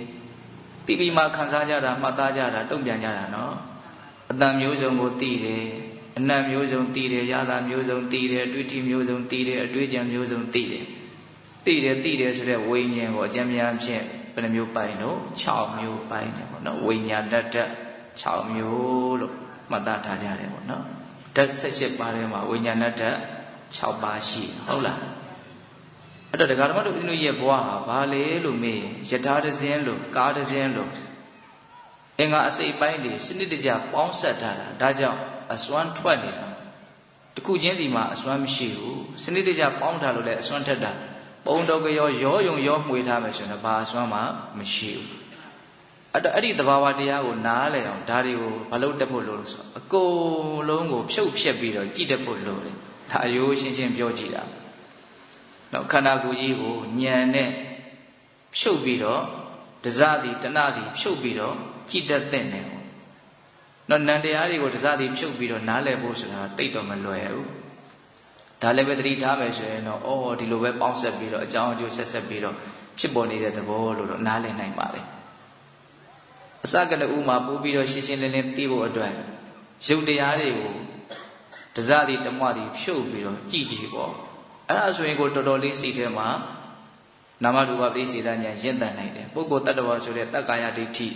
သိပြီးမှခံစားကြတာမှတ်သားကြတာတုံ့ပြန်ကြတာနော်အတန်မျိုးစုံကိုသိတယ်အနတ်မျိုးစုံသိတယ်ရတာမျိုးစုံသိတယ်အတွေ့အထိမျိုးစုံသိတယ်အတွေ့အကြံမျိုးစုံသိတယ်သိတယ်ဆိုတဲ့ဝိညာဉ်ကိုအကျဉ်းများဖြင့်ဘယ်နှမျိုးပိုင်တော့6မျိုးပိုင်တယ်ပေါ့နော်ဝိညာဏတ္တ6မျိုးလို့မှတ်သားထားကြတယ်ပေါ့နော်ဓာတ်18ပါးထဲမှာဝိညာဏတ္တ6ပါးရှိဟုတ်လား အဲ့တော့တရားဓမ္မတို့ဦးဇင်းတို့ရဲ့ဘဝဟာဘာလဲလို့မေးယထာတဇင်းလို့ကားတဇင်းလို့အင်္ဂါအစိတ်ပိုင်းတွေစနစ်တကျပေါင်းဆက်ထားတာဒါကြောင့်အစွမ်းထွက်နေတာတခုချင်းစီမှာအစွမ်းမရှိဘူးစနစ်တကျပေါင်းထားလို့လည်းအစွမ်းထက်တာပုံတော်ကြောရောယုံရောမှွေထားမယ်ဆိုရင်ဘာအစွမ်းမှမရှိဘူးအဲ့ဒီသဘာဝတရားကိုနားလည်အောင်ဒါတွေကိုဘာလို့တက်ဖို့လို့ဆိုအကုန်လုံးကိုဖြုတ်ဖြက်ပြီးတော့ကြည့်တတ်ဖို့လို့လေဒါအယိုးရှင်းရှင်းပြောကြည့်တာနော်ခန္ဓာကိုယ်ကြီးကိုဉာဏ်နဲ့ဖြုတ်ပြီးတော့တစသည်တဏသည်ဖြုတ်ပြီးတော့ကြည့်တတ်တဲ့နယ်ပေါ့နော်နံတရားတွေကိုတစသည်ဖြုတ်ပြီးတော့နားလည်ဖို့ဆိုတာတိတ်တော့မလွယ်ဘူးဒါလည်းပဲသတိထားမယ်ဆိုရင်တော့အော်ဒီလိုပဲပေါင်းဆက်ပြီးတော့အကြောင်းအကျိုးဆက်ပြီးတော့ဖြစ်ပေါ်နေတဲ့သဘောလို့တော့နားလည်နိုင်ပါလေအစကလည်းဥမာပို့ပြီးတော့ရှင်းရှင်းလင်းလင်းသိဖို့အတွက်ရုပ်တရားတွေကိုတစသည်တမွသည်ဖြုတ်ပြီးတော့ကြည့်ကြည့်ပေါ့အဲ့ဒါဆိုရင်ကိုတော်တော်လေးစိတ်ထဲမှာနာမရူပပရိစ္ဆေဒဉာဏ်ရင့်တန်နိုင်တယ်ပုဂ္ဂိုလ်တ attva ဆိုတဲ့တက္ကာယဒိဋ္ဌိ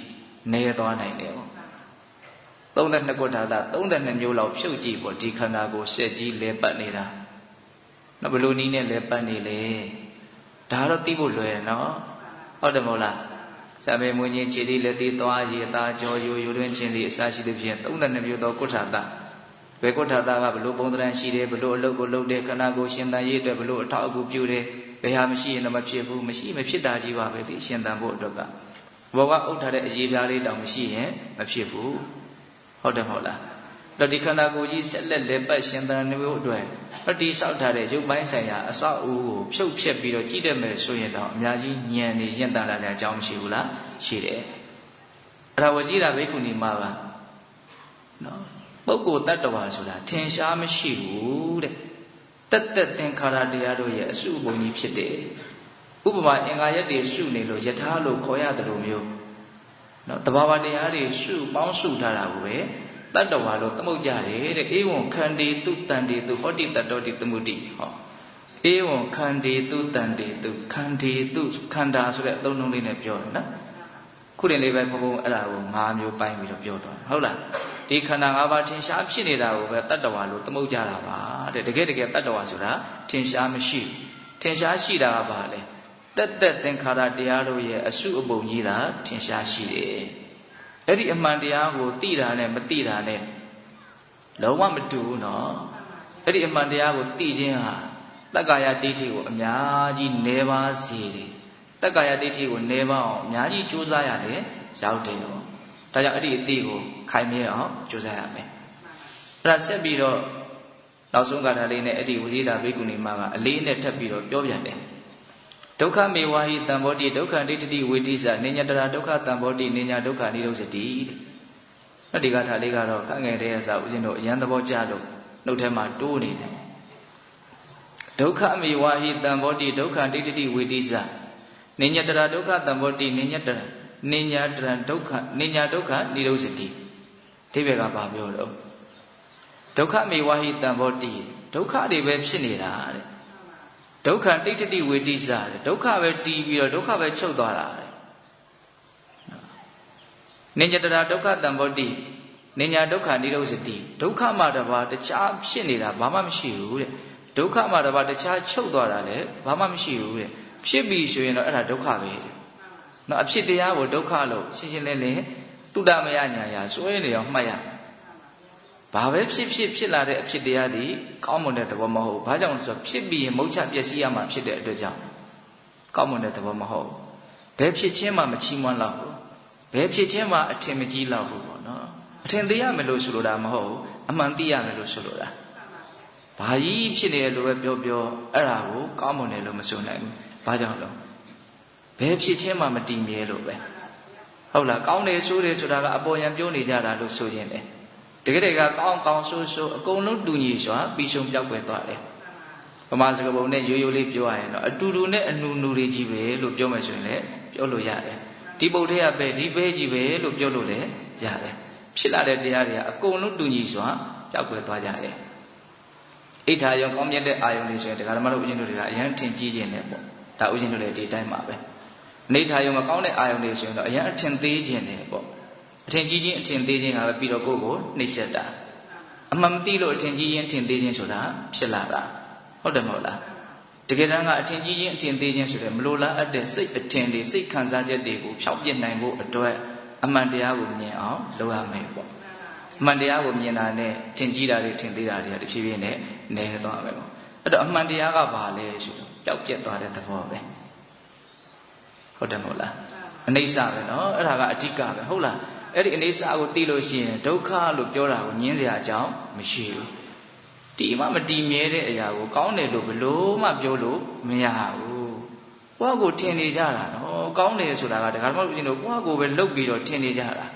နေသွားနိုင်တယ်ပေါ့32ခုထာတာ32မျိုးလောက်ဖြုတ်ကြည့်ပေါ့ဒီခန္ဓာကိုယ်ဆက်ကြီးလဲပတ်နေတာနော်ဘယ်လိုနည်းနဲ့လဲပတ်နေလဲဒါတော့သိဖို့လွယ်နော်ဟုတ်တယ်မဟုတ်လားစာပေမွေးခြင်းခြေသေးလက်သေးသွားရည်အသားကြောရိုးရိုးတွင်ခြင်းသည်အစရှိသဖြင့်32မျိုးသောကုဋ္ဌာတဘယ်ကုဋ္ဌာတကဘလို့ပုံသဏ္ဍာန်ရှိတယ်ဘလို့အလုပ်ကိုလုပ်တယ်ခန္ဓာကိုယ်ရှင်သန်ရေးအတွက်ဘလို့အထောက်အကူပြုတယ်ဘယ်ဟာမရှိရင်တော့မဖြစ်ဘူးမရှိမဖြစ်တာကြီးပါပဲဒီရှင်သန်ဖို့အတွက်ကဘောကအုပ်ထားတဲ့အရေးပြားလေးတောင်မရှိရင်မဖြစ်ဘူးဟုတ်တယ်မဟုတ်လားတော့ဒီခန္ဓာကိုယ်ကြီးဆက်လက်လက်ပတ်ရှင်သန်နေဖို့အတွက်ဒီဆောက်ထားတဲ့ရုပ်ပိုင်းဆိုင်ရာအဆောက်အဦကိုဖြုတ်ဖြက်ပြီးတော့ကြည့်တတ်မယ်ဆိုရင်တော့အများကြီးဉာဏ်နဲ့ရင့်တန်လာတဲ့အကြောင်းမရှိဘူးလားရှိတယ်အဲ့ဒါဝစီရာဘိက္ခုနီမှာပါနော်ပုဂ္ဂိုလ်တ attva ဆိုတာထင်ရှားမရှိဘူးတဲ့တက်တက်သင်္ခါရတရားတို့ရဲ့အစုပုံကြီးဖြစ်တယ်ဥပမာအင်္ဂါရက်တွေရှုနေလို့ယထာလို့ခေါ်ရတယ်လို့မျိုးနော်တဘာဝတရားတွေရှုပေါင်းရှုထားတာကိုပဲတ attva လို့သမုတ်ကြတယ်တဲ့ဧဝံခန္တီတုတန်တီတုဟောတိတတ္တောတိသမှုတိဟောဧဝံခန္တီတုတန်တီတုခန္တီတုခန္ဓာဆိုတဲ့အသုံးနှုန်းလေးနဲ့ပြောတယ်နော်ခုတင်လေးပဲဘုံဘုံအဲ့ဒါကို၅မျိုးပိုင်းပြီးတော့ပြောသွားဟုတ်လားဒီခန္ဓာ၅ပါးထင်ရှားဖြစ်နေတာကိုပဲတ attva လို့သမုတ်ကြတာပါတဲ့တကယ်တကယ် attva ဆိုတာထင်ရှားမရှိထင်ရှားရှိတာကဘာလဲတက်တက်သင်္ခါရတရားတို့ရဲ့အစုအပုံကြီးတာထင်ရှားရှိတယ်အဲ့ဒီအမှန်တရားကိုသိတာနဲ့မသိတာနဲ့လုံးဝမတူဘူးနော်အဲ့ဒီအမှန်တရားကိုသိခြင်းဟာတက္ကာယဒိဋ္ဌိကိုအများကြီးနေပါစေတယ်တက္ကာယဒိဋ္ဌိကိုနေပါအောင်အများကြီးကြိုးစားရတယ်ရောက်တယ်ရောဒါကြောင့်အဲ့ဒီအတိကိုခိုင်မြဲအောင်ကြိုးစားရမယ်အဲ့ဒါဆက်ပြီးတော့နောက်ဆုံးကထာလေးနဲ့အဲ့ဒီဝစီတာဘိက္ခုနီမကအလေးနဲ့ထပ်ပြီးတော့ပြောပြန်တယ်ဒုက္ခမေဝါဟိတံဘောတိဒုက္ခဒိဋ္ဌိဝေတိစနေညတရာဒုက္ခတံဘောတိနေညာဒုက္ခနိရောဓတိတဲ့ဒီကထာလေးကတော့ခန့်ငယ်တဲ့အစာဦးဇင်းတို့အရန်သဘောကျလို့နှုတ်ထဲမှာတိုးနေတယ်ဒုက္ခမေဝါဟိတံဘောတိဒုက္ခဒိဋ္ဌိဝေတိစနေညတရာဒုက္ခတံဘောတိနေညာတရာနေညာတရာဒုက္ခနေညာဒုက္ခနိရောဓတိအဓိပ္ပာယ်ကဘာပြောတော့ဒုက္ခမေဝါဟိတံဘောတိဒုက္ခတွေပဲဖြစ်နေတာတဲ့ဒုက္ခဒိဋ္ဌိဝေတိစတဲ့ဒုက္ခပဲတီးပြီးတော့ဒုက္ခပဲချုပ်သွားတာတဲ့နေညတရာဒုက္ခတံဘောတိနေညာဒုက္ခနိရောဓတိဒုက္ခမှတပါးတခြားဖြစ်နေတာဘာမှမရှိဘူးတဲ့ဒုက္ခမှတပါးတခြားချုပ်သွားတာလည်းဘာမှမရှိဘူးတဲ့ဖြစ်ပြီဆိုရင်တော့အဲ့ဒါဒုက္ခပဲနော်အဖြစ်တရားကိုဒုက္ခလို့ရှင်းရှင်းလင်းလင်းတုဒ္ဓမယညာရာစွဲနေအောင်မှတ်ရဘာပဲဖြစ်လာတဲ့အဖြစ်တရားဒီကောင်းမွန်တဲ့သဘောမဟုတ်ဘာကြောင့်လဲဆိုတော့ဖြစ်ပြီးရင်မုတ်ချပျက်စီးရမှာဖြစ်တဲ့အတွက်ကြောင့်ကောင်းမွန်တဲ့သဘောမဟုတ်ဘယ်ဖြစ်ချင်းမှမချီးမွမ်းတော့ဘူးဘယ်ဖြစ်ချင်းမှအထင်မကြီးတော့ဘူးပေါ့နော်အထင်သေးရမယ်လို့ဆိုလိုတာမဟုတ်အမှန်သိရမယ်လို့ဆိုလိုတာဘာကြီးဖြစ်နေတယ်လို့ပဲပြောအဲ့ဒါကိုကောင်းမွန်တယ်လို့မဆိုနိုင်ဘူးဘာကြောင့်လဲဘယ်ဖြစ်ချင်းမှမတည်မြဲလို့ပဲဟုတ်လားကောင်းတယ်ဆိုတယ်ဆိုတာကအပေါ်ယံပြောနေကြတာလို့ဆိုခြင်းတယ်တကယ်တကယ်ကောင်းဆိုးအကုန်လုံးတူညီစွာပြီးဆုံးပြောက်ွယ်သွားတယ်ဗမာစကားပုံနဲ့ရိုးရိုးလေးပြောရရင်တော့အတူတူနဲ့အနူနူတွေကြီးပဲလို့ပြောမယ်ဆိုရင်လည်းပြောလို့ရတယ်ဒီပုတ်ထဲကပဲဒီပဲကြီးပဲလို့ပြောလို့လည်းရတယ်ဖြစ်လာတဲ့တရားတွေကအကုန်လုံးတူညီစွာပြောက်ွယ်သွားကြတယ်အိဋ္ဌာယုံကောင်းမြတ်တဲ့အာယုံတွေဆိုရင်တရားဓမ္မတို့ဦးဇင်းတို့တွေကအရင်ထင်ကြီးခြင်းနဲ့ပေါ့ဒါဦးဇင်းတို့လည်းဒီတိုင်းပါပဲအိဋ္ဌာယုံမကောင်းတဲ့အာယုံတွေဆိုရင်တော့အရင်အထင်သေးခြင်းနဲ့ပေါ့အထင်ကြီးခြင်းအထင်သေးခြင်းကပဲပြီးတော့ကိုယ့်ကိုနှိမ့်ဆက်တာအမှန်မသိလို့အထင်ကြီးခြင်းအထင်သေးခြင်းဆိုတာဖြစ်လာတာဟုတ်တယ်မဟုတ်လား တကယ်တမ်းကအထင်ကြီးခြင်းအထင်သေးခြင်းဆိုတဲ့မလိုလားအပ်တဲ့စိတ်အထင်တွေစိတ်ခံစားချက်တွေကိုဖျောက်ပြစ်နိုင်ဖို့အတွက်အမှန်တရားကိုမြင်အောင်လုပ်ရမယ်ပေါ့အမှန်တရားကိုမြင်တာနဲ့ထင်ကြီးတာတွေထင်သေးတာတွေကတဖြည်းဖြည်းနဲ့နည်းသွားမယ်ပေါ့အဲ့တော့အမှန်တရားကဘာလဲဆိုတော့ပျောက်ပြက်သွားတဲ့သဘောပဲဟုတ်တယ်မဟုတ်လားအနိစ္စပဲနော်အဲ့ဒါကအဓိကပဲဟုတ်လားအဲ့ဒီအနိစ္စကိုသိလို့ရှိရင်ဒုက္ခလို့ပြောတာကိုညင်းစရာအကြောင်းမရှိဘူးဒီမှမတည်မြဲတဲ့အရာကိုကောင်းတယ်လို့ဘလို့မှပြောလို့မရဘူးကိုယ့်ကိုထင်နေကြတာနော်ကောင်းတယ်ဆိုတာကဒကာမတို့ရှင်တို့ကိုယ့်ကိုပဲလှုပ်ပြီးတော့ထင်နေကြတာ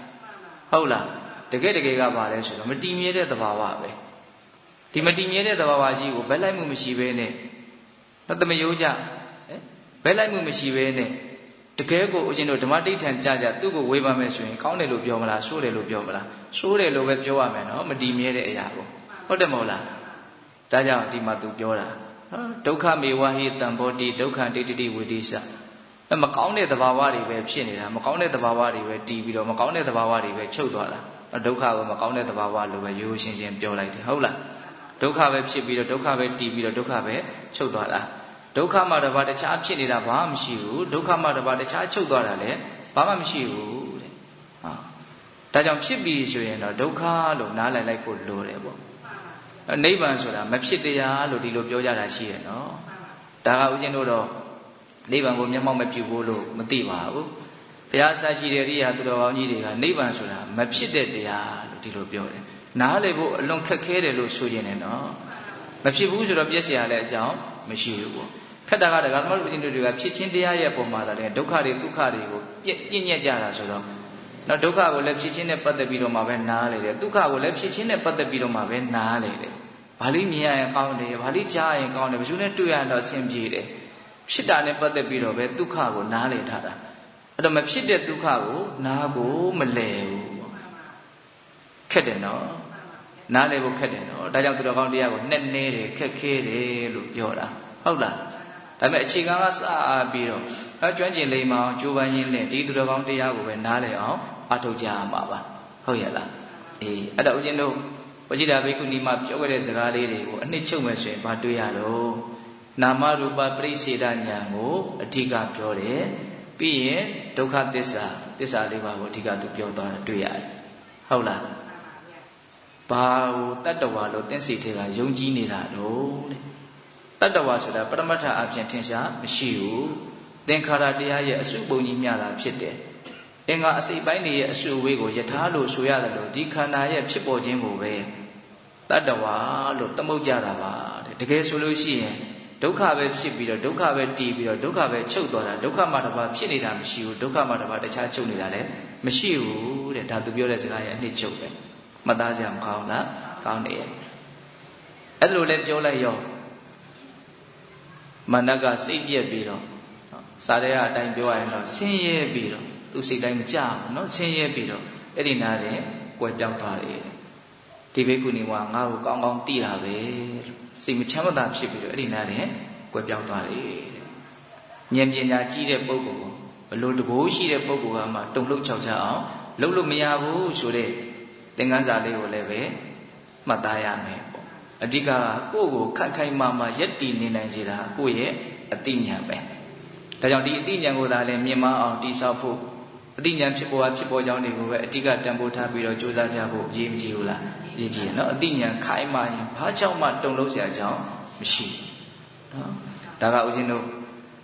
ဟုတ်လားတကယ်ကပါလဲဆိုတော့မတည်မြဲတဲ့သဘာဝပဲဒီမတည်မြဲတဲ့သဘာဝကြီးကိုဘယ်လိုက်မှုမရှိဘဲနဲ့တော့တမယိုးကြဘယ်လိုက်မှုမရှိဘဲနဲ့တကယ်ကိုဦးဇင်းတို့ဓမ္မတိဋ္ဌံကြသူ့ကိုဝေဖန်မယ်ဆိုရင်ကောင်းတယ်လို့ပြောမလားဆိုးတယ်လို့ပြောမလားဆိုးတယ်လို့ပဲပြောရမယ်နော်မတည်မြဲတဲ့အရာကိုဟုတ်တယ်မဟုတ်လားဒါကြောင့်ဒီမှာသူပြောတာဒုက္ခမေဝဟိတံဘောတိဒုက္ခဒိဋ္ဌိဝိတိစမကောင်းတဲ့သဘာဝတွေပဲဖြစ်နေတာမကောင်းတဲ့သဘာဝတွေပဲတည်ပြီးတော့မကောင်းတဲ့သဘာဝတွေပဲချုပ်သွားတာဒုက္ခကိုမကောင်းတဲ့သဘာဝလို့ပဲရိုးရှင်းရှင်းပြောလိုက်တယ်ဟုတ်လားဒုက္ခပဲဖြစ်ပြီးတော့ဒုက္ခပဲတည်ပြီးတော့ဒုက္ခပဲချုပ်သွားတာဒုက္ခမှတပါးတခြားဖြစ်နေတာဘာမှမရှိဘူးဒုက္ခမှတပါးတခြားချုပ်သွားတာလည်းဘာမှမရှိဘူးတဲ့ဒါကြောင့်ဖြစ်ပြီးဆိုရင်တော့ဒုက္ခလို့နားလည်လိုက်ဖို့လိုတယ်ပေါ့နိဗ္ဗာန်ဆိုတာမဖြစ်တရားလို့ဒီလိုပြောကြတာရှိရနော်ဒါကဦးဇင်းတို့တော့နိဗ္ဗာန်ကိုမျက်မှောက်မပြုဘူးလို့မသိပါဘူးဘုရားဆရာရှိတဲ့ရိယာသူတော်ကောင်းကြီးတွေကနိဗ္ဗာန်ဆိုတာမဖြစ်တဲ့တရားလို့ဒီလိုပြောတယ်နားလည်ဖို့အလွန်ခက်ခဲတယ်လို့ဆိုရင်လည်းနော်မဖြစ်ဘူးဆိုတော့ပြည့်စရာလည်းအကြောင်းမရှိဘူးပေါ့ခက်တာကဒကာမတို့ဦးဇင်းတို့တွေကဖြစ်ချင်းတရားရဲ့ပုံမှာလည်းဒုက္ခတွေဒုက္ခတွေကိုပြည့်ညက်ကြတာဆိုတော့နော်ဒုက္ခကိုလည်းဖြစ်ချင်းနဲ့ပတ်သက်ပြီးတော့မှပဲနားလေတယ်ဒုက္ခကိုလည်းဖြစ်ချင်းနဲ့ပတ်သက်ပြီးတော့မှပဲနားလေတယ်ဘာလို့မြင်ရရင်ကောင်းတယ်ဘာလို့ကြားရင်ကောင်းတယ်ဘယ်သူနဲ့တွေ့ရတော့အဆင်ပြေတယ်ဖြစ်တာနဲ့ပတ်သက်ပြီးတော့ပဲဒုက္ခကိုနားလေထားတာအဲ့တော့မဖြစ်တဲ့ဒုက္ခကိုနားကိုမလဲဘူးခက်တယ်နော်နားလေဖို့ခက်တယ်နော်ဒါကြောင့်သူတော်ကောင်းတရားကိုနဲ့နေတယ်ခက်ခဲတယ်လို့ပြောတာဟုတ်လားဒါပေမဲ့အခြေခံကစပြီးတော့ကျွမ်းကျင်လိမ္မာအောင်ကြိုးပမ်းရင်းနဲ့ဒီသူတော်ကောင်းတရားကိုပဲနားလည်အောင်အထောက်ကြရမှာပါဟုတ်ရဲ့လားအေးအဲ့တော့ဦးဇင်းတို့ဝจิตာဘိက္ခုနီမှာပြောခဲ့တဲ့စကားလေးတွေကိုအနှစ်ချုပ်မယ်ဆိုရင်ဘာတွေ့ရတော့နာမရူပပရိစ္ဆေဒဉာဏ်ကိုအဓိကပြောတယ်ပြီးရင်ဒုက္ခသစ္စာလေးပါးကိုအဓိကသူပြောသွားတာတွေ့ရတယ်ဟုတ်လားဘာကိုတတ္တဝါလို့သင်္စီထေကယုံကြည်နေတာလို့တဲ့တတ္တဝါဆိုတာပရမတ္ထအပြင်ထင်ရှားမရှိဘူးသင်္ခါရတရားရဲ့အစုပုံကြီးမျှတာဖြစ်တယ်အင်္ဂါအစိတ်ပိုင်းတွေရဲ့အစုအဝေးကိုယထာလို့ဆိုရတယ်လို့ဒီခန္ဓာရဲ့ဖြစ်ပေါ်ခြင်းကိုပဲတတ္တဝါလို့သမုတ်ကြတာပါတဲ့တကယ်ဆိုလို့ရှိရင်ဒုက္ခပဲဖြစ်ပြီးတော့ဒုက္ခပဲတည်ပြီးတော့ဒုက္ခပဲချုပ်သွားတာဒုက္ခမှတစ်ပါးဖြစ်နေတာမရှိဘူးဒုက္ခမှတစ်ပါးတခြားချုပ်နေတာလည်းမရှိဘူးတဲ့ဒါသူပြောတဲ့စကားရဲ့အနှစ်ချုပ်ပဲမှတ်သားကြမကောင်းလားကောင်းတယ်အဲ့လိုလဲပြောလိုက်ရောမနကစိတ်ပြက်ပြီးတော့စာရဲအတိုင်းပြောရရင်တော့ဆင်းရဲပြီးတော့သူစိတ်တိုင်းမကြဘူးနော်ဆင်းရဲပြီးတော့အဲ့ဒီနာတဲ့ကွယ်ပြောင်းသွားတယ်ဒီဘိက္ခုနီကငါ့ကိုကောင်းကောင်းသိတာပဲစိတ်မချမ်းသာဖြစ်ပြီးတော့အဲ့ဒီနာတဲ့ကွယ်ပြောင်းသွားတယ်ဉာဏ်ပညာကြီးတဲ့ပုဂ္ဂိုလ်ကိုဘလို့တကိုးရှိတဲ့ပုဂ္ဂိုလ်ကမှတုံ့လှုပ်ချောက်ချအောင်လှုပ်လို့မရဘူးဆိုတဲ့သင်္ကန်းစာလေးကိုလည်းပဲမှတ်သားရမယ်ပေါ့အဓိကကိုယ့်ကိုခိုက်ခိုက်မာမာရက်တည်နေနိုင်စေတာကိုယ့်ရဲ့အသိဉာဏ်ပဲဒါကြောင့်ဒီအသိဉာဏ်ကိုသာလည်းမြင်မအောင်တည်ဆောက်ဖို့အသိဉာဏ်ဖြစ်ပေါ်ကြောင်းတွေကိုပဲအဓိကတန်ဖိုးထားပြီးတော့ကြိုးစားကြဖို့အရေးမကြီးဘူးလားအရေးကြီးနော်အသိဉာဏ်ခိုင်မာရင်ဘာကြောင့်မှတုံ့လှုပ်เสียကြောင်းမရှိနော်ဒါကဦးဇင်းတို့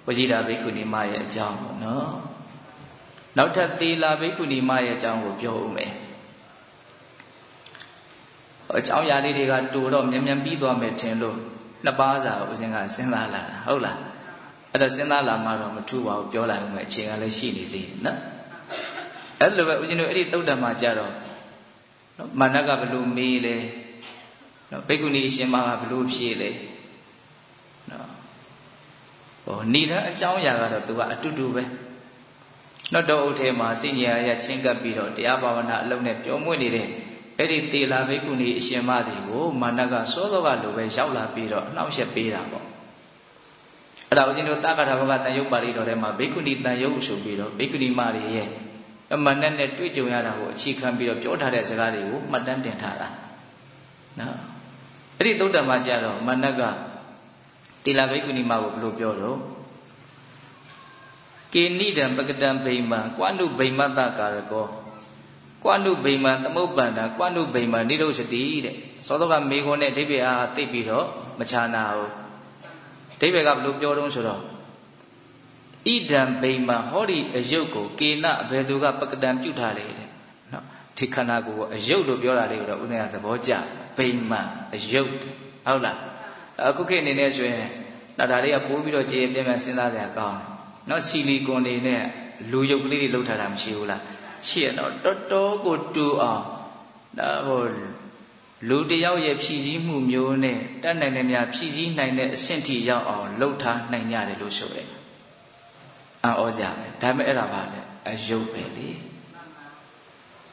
ဝจิตာဘိက္ခုနီမရဲ့အကြောင်းပေါ့နော်နောက်ထပ်သီလဘိက္ခုနီမရဲ့အကြောင်းကိုပြောဦးမယ်အကြောင်းအရာလေးတွေကတူတော့မြန်ပြီးသွားမယ်ထင်လို့နှစ်ပါးစာဦးဇင်းကစဉ်းစားလာတာဟုတ်လားအဲ့ဒါစဉ်းစားလာမှတော့မထူပါဘူးပြောလိုက်ဦးမယ်အချိန်ကလည်းရှိနေသေးတယ်နော်အဲ့လိုပဲဦးဇင်းတို့အဲ့ဒီသုတ်တံမှာကြတော့နော်မာနကဘလို့မေးလဲနော်ဘိက္ခုနီအရှင်မကဘလို့ဖြေလဲနော်ဟိုဏိဒံအကြောင်းအရာကတော့သူကအတူတူပဲနော်တောအုပ်ထဲမှာစိညာရချင်းကပ်ပြီးတော့တရားဘာဝနာအလုံးနဲ့ပြောမွေ့နေတဲ့အဲ့ဒီတေလာဘိက္ခုနီအရှင်မတွေကိုမာနကစောစောကလိုပဲရောက်လာပြီးတော့နှောင့်ယှက်ပေးတာပေါ့အဲ့ဒါဦးဇင်းတို့တာဃထာဘကတန်ယုတ်ပါဠိတော်ထဲမှာဘိက္ခုနီတန်ယုတ်ဆိုပြီးတော့ဘိက္ခုနီမတွေရဲ့အမှန်နဲ့တွေ့ကြုံရတာကိုအခြေခံပြီးတော့ပြောထားတဲ့စကားတွေကိုမှတ်တမ်းတင်ထားတာနော်အဲ့ဒီသုတ္တမှာကြတော့မာနက တိလဘိက္ခုနီမကိုဘယ်လိုပြောတော့ကေနိဒံပကတံဗိမံကွာနုဗိမတ္တကာရကောကွာနုဗိမံသမုပ္ပန္နကွာနုဗိမံနိရောဓတိတဲ့သောတော့ကမေခွန်းနဲ့အဓိပ္ပာယ်အားသိပြီးတော့မချာနာဘူးအဓိပ္ပာယ်ကဘယ်လိုပြောတော့ဆိုတော့ဣဒံဗိမံဟောဒီအယုတ်ကိုကေနအဘယ်သူကပကတံပြုထားလေတဲ့နော်ဒီခန္ဓာကိုယ်အယုတ်လို့ပြောတာလေးကိုတော့ဥဒ္ဒယသဘောကျဗိမံအယုတ်ဟုတ်လားအခုခေတ်အနေနဲ့ဆိုရင်ဒါလေးကပိုးပြီးတော့ကြည်ပြင်းပြစဉ်းစားကြရကောင်းတယ်နော်ဆီလီကွန်တွေနဲ့လူယုတ်ကလေးတွေလောက်ထားတာမရှိဘူးလားရှိရတော့တော်တော်ကိုတူအောင်ဒါဟိုလူတယောက်ရဲ့ဖြည့်ဆည်းမှုမျိုးနဲ့တတ်နိုင်တဲ့များဖြည့်ဆည်းနိုင်တဲ့အဆင့်ထိရောက်အောင်လှုပ်ထားနိုင်ကြတယ်လို့ဆိုတယ်အော်စရာပဲဒါပေမဲ့အဲ့ဒါပါလေအယုတ်ပဲလေ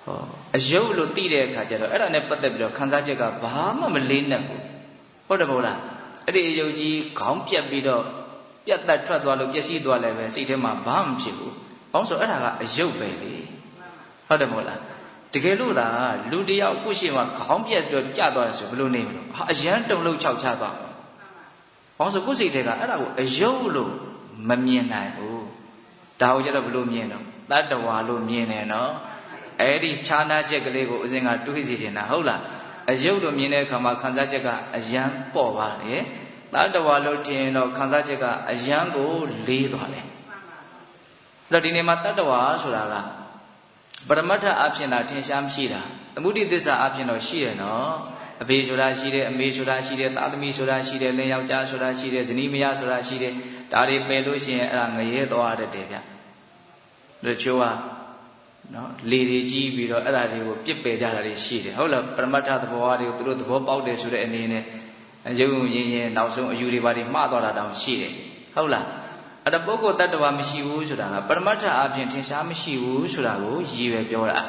ဟောအယုတ်လို့သိတဲ့အခါကျတော့အဲ့ဒါနဲ့ပတ်သက်ပြီးတော့ခန်းစားချက်ကဘာမှမလေးနက်ဘူးဟုတ်တယ်မဟုတ်လားအဲ့ဒီအယုတ်ကြီးခေါင်းပြက်ပြီးတော့ပြတ်တက်ထွက်သွားလို့ပျက်စီးသွားလည်းပဲစိတ်ထဲမှာဘာမှမဖြစ်ဘူးဘာလို့ဆိုအဲ့ဒါကအယုတ်ပဲလေဟုတ်တယ်မဟုတ်လားတကယ်လို့သာလူတယောက်ကိုရှိမှခေါင်းပြက်ပြီးကြာသွားတယ်ဆိုဘယ်လိုနေမလို့ဟာအရန်တုံလို့ခြောက်ချသွားဘာလို့ဆိုကိုယ်စိတ်ထဲကအဲ့ဒါကိုအယုတ်လို့မမြင်နိုင်ဘူးဒါကိုကျတော့ဘယ်လိုမြင်တော့တတ္တဝါလို့မြင်တယ်နော်အဲ့ဒီခြားနာချက်ကလေးကိုဦးဇင်းကတွေးစီနေတာဟုတ်လားအယုတ်လို့မြင်တဲ့အခါမှာခံစားချက်ကအယံပေါ့ပါတယ်တတ္တဝါလို့ထင်တော့ခံစားချက်ကအယံကိုလေးသွားတယ်အဲ့တော့ဒီနေ့မှာတတ္တဝါဆိုတာကပရမတ္ထအဖြစ်တာထင်ရှားမရှိတာသမုဒိသစ္စာအဖြစ်တော့ရှိတယ်နော်အဖေဆိုတာရှိတယ်အမေဆိုတာရှိတယ်သားသမီးဆိုတာရှိတယ်လင်ယောက်ျားဆိုတာရှိတယ်ဇနီးမယားဆိုတာရှိတယ်ဒါတွေပယ်လို့ရှိရင်အဲ့ဒါငရဲသွားတတ်တယ်ဗျတို့ချိုးကနော်လေတွေကြီးပြီးတော့အဲ့ဒါတွေကိုပြစ်ပယ်ကြတာတွေရှိတယ်ဟုတ်လားပရမတ္ထသဘောတွေကိုသူတို့သဘောပေါက်တယ်ဆိုတဲ့အနေနဲ့ရုံရင်ရင်နောက်ဆုံးအယူတွေပါတွေမှားသွားတာတောင်ရှိတယ်ဟုတ်လားအဲ့ဒါပုဂ္ဂိုလ်တ attva မရှိဘူးဆိုတာကပရမတ္ထအပြင်ထင်ရှားမရှိဘူးဆိုတာကိုရည်ပဲပြောတာ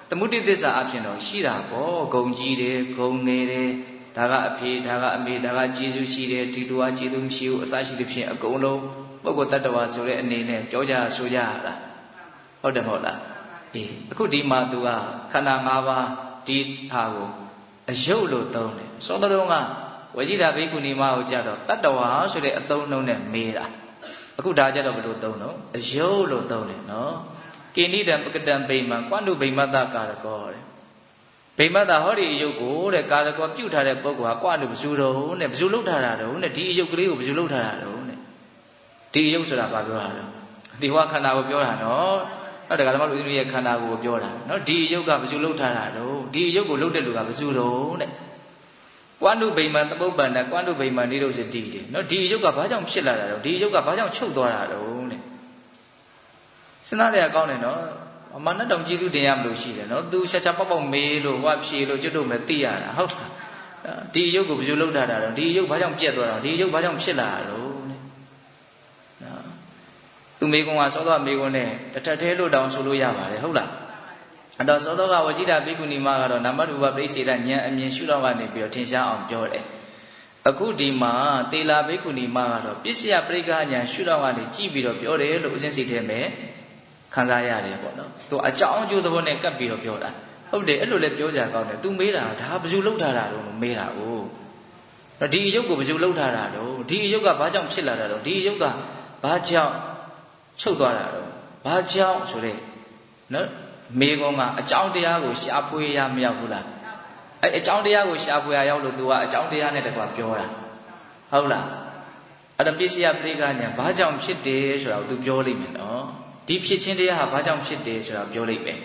သမုဒိသစ္စာအဖြစ်တော့ရှိတာပေါ့ဂုံကြီးတယ်ဂုံငယ်တယ်ဒါကအဖေဒါကအမေဒါကကျေးဇူးရှိတယ်ဒီတူကကျေးဇူးမရှိဘူးအစရှိသဖြင့်အကုန်လုံးပုဂ္ဂိုလ်တ attva ဆိုတဲ့အနေနဲ့ပြောကြဆိုကြတာဟုတ်တယ်မဟုတ်လားအေးအခုဒီမှာသူကခန္ဓာ၅ပါးဒီဟာကိုအယုတ်လို့သုံးတယ်စောတလုံးကဝိဇိတာဘိက္ခုနီမကိုကြတော့တတ္တဝါဆိုတဲ့အသုံးနှုန်းနဲ့မေးတာအခုဒါကြတော့ဘယ်လိုသုံးတော့အယုတ်လို့သုံးတယ်နော်ကိနိဒံပကတံဗိမံကွန္တုဗိမတ္တကာရကောတဲ့ဗိမတ္တဟောဒီအယုတ်ကိုတဲ့ကာရကောပြုတ်ထားတဲ့ပုဂ္ဂိုလ်ကကွာလို့ဘယ်သူတော့နဲ့ဘယ်သူလှုပ်ထားတာတော့နဲ့ဒီအယုတ်ကလေးကိုဘယ်သူလှုပ်ထားတာတော့နဲ့ဒီအယုတ်ဆိုတာဘာပြောတာတော့ဒီဝခန္ဓာကိုပြောတာနော်ဟုတ်တယ်ကဓမ္မလူကြီးရဲ့ခန္ဓာကိုပြောတာနော်ဒီအယုတ်ကဘယ်သူလှုပ်ထားတာတော့ဒီအယုတ်ကိုလှုပ်တဲ့လူကဘယ်သူတော့တဲ့ကွန္တုဗိမံသမုပ္ပန္နကွန္တုဗိမံနိရောဓတိတဲ့နော်ဒီအယုတ်ကဘာကြောင့်ဖြစ်လာတာတော့ဒီအယုတ်ကဘာကြောင့်ချုပ်သွားတာတော့တဲ့စဉ်းစားရကောင်းတယ်နော်အမှန်နဲ့တောင်ကျေးဇူးတင်ရမလို့ရှိတယ်နော်သူရှာရှာပေါက်ပေါက်မေးလို့ဟောဖြေလို့ကျွတ်တို့မသိရတာဟုတ်လားဒီအယုတ်ကိုဘယ်လိုလုပ်ထားတာတော့ဒီအယုတ်ဘာကြောင့်ပြက်သွားတာဒီအယုတ်ဘာကြောင့်ဖြစ်လာတာတော့တဲ့နော်သူမေကွန်ကစောသောမေကွန်နဲ့တထက်သေးလို့တောင်ဆိုလို့ရပါတယ်ဟုတ်လားအဲ့တော့စောသောကဝရှိတာဘိက္ခုနီမကတော့နာမရူပပရိစ္ဆေဒဉာဏ်အမြင်ရှုတော့ကနေပြီးတော့ထင်ရှားအောင်ပြောတယ်အခုဒီမှာတေလာဘိက္ခုနီမကတော့ပစ္စယပရိက္ခဉာဏ်ရှုတော့ကနေကြည့်ပြီးတော့ပြောတယ်လို့ဦးဇင်းစိတ်ထဲမှာခံစားရတယ်ပေါ့နော်သူအကြောင်းအကျိုးသဘောနဲ့ကပ်ပြီးတော့ပြောတာဟုတ်တယ်အဲ့လိုလဲပြောကြကောင်းတယ်သူမေးတာဒါဘယ်သူလှုပ်ထားတာတော့မေးတာ哦ဒီအယုတ်ကိုဘယ်သူလှုပ်ထားတာတော့ဒီအယုတ်ကဘာကြောင့်ဖြစ်လာတာတော့ဒီအယုတ်ကဘာကြောင့်ချုပ်သွားတာတော့ဘာကြောင့်ဆိုတဲ့နော်မေကုံကအကြောင်းတရားကိုရှာဖွေရမရောက်ဘူးလားအဲ့အကြောင်းတရားကိုရှာဖွေရရောက်လို့ तू ကအကြောင်းတရားနဲ့တကွာပြောတာဟုတ်လားအဲ့ဒါပစ္စယပရိက္ခဉာဏ်ဘာကြောင့်ဖြစ်တယ်ဆိုတာကို तू ပြောလိမ့်မယ်နော်ဒီဖြစ်ချင်းတရားဟာဘာကြောင့်ဖြစ်တယ်ဆိုတာပြောလိမ့်မယ်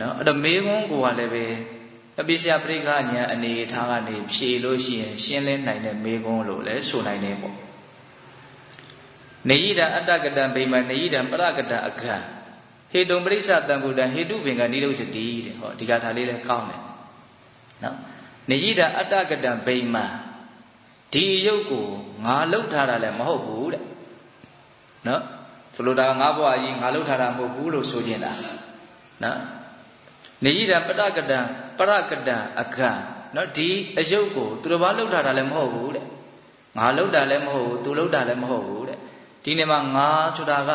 နော်အဲ့တော့မေကုံကိုကလည်းပဲပစ္စယပရိက္ခဉာဏ်အနေထားကနေဖြေလို့ရှိရင်ရှင်းလင်းနိုင်တဲ့မေကုံလို့လည်းဆိုနိုင်တယ်ပေါ့နေယိတံအတ္တကတံဗိမံနေယိတံပရကတံအခံဟေတုံပရိစ္ဆတံဗုဒ္ဓဟေတုပင်ကနိရုဇတိတဲ့ဟောဒီကထာလေးလည်းကောင်းတယ်နော်နေယိတံအတ္တကတံဗိမံဒီရုပ်ကိုငါလှုပ်ထားတာလည်းမဟုတ်ဘူးတဲ့နော်ဆိုလိုတာငါဘဝကြီးငါလှုပ်ထားတာမဟုတ်ဘူးလို့ဆိုချင်တာနော်နေယိတံပရကတံအခံနော်ဒီအယုတ်ကိုသူတို့ဘာလှုပ်ထားတာလည်းမဟုတ်ဘူးတဲ့ငါလှုပ်တာလည်းမဟုတ်ဘူးသူလှုပ်တာလည်းမဟုတ်ဘူးတဲ့ဒီနေ့မှာငါဆိုတာက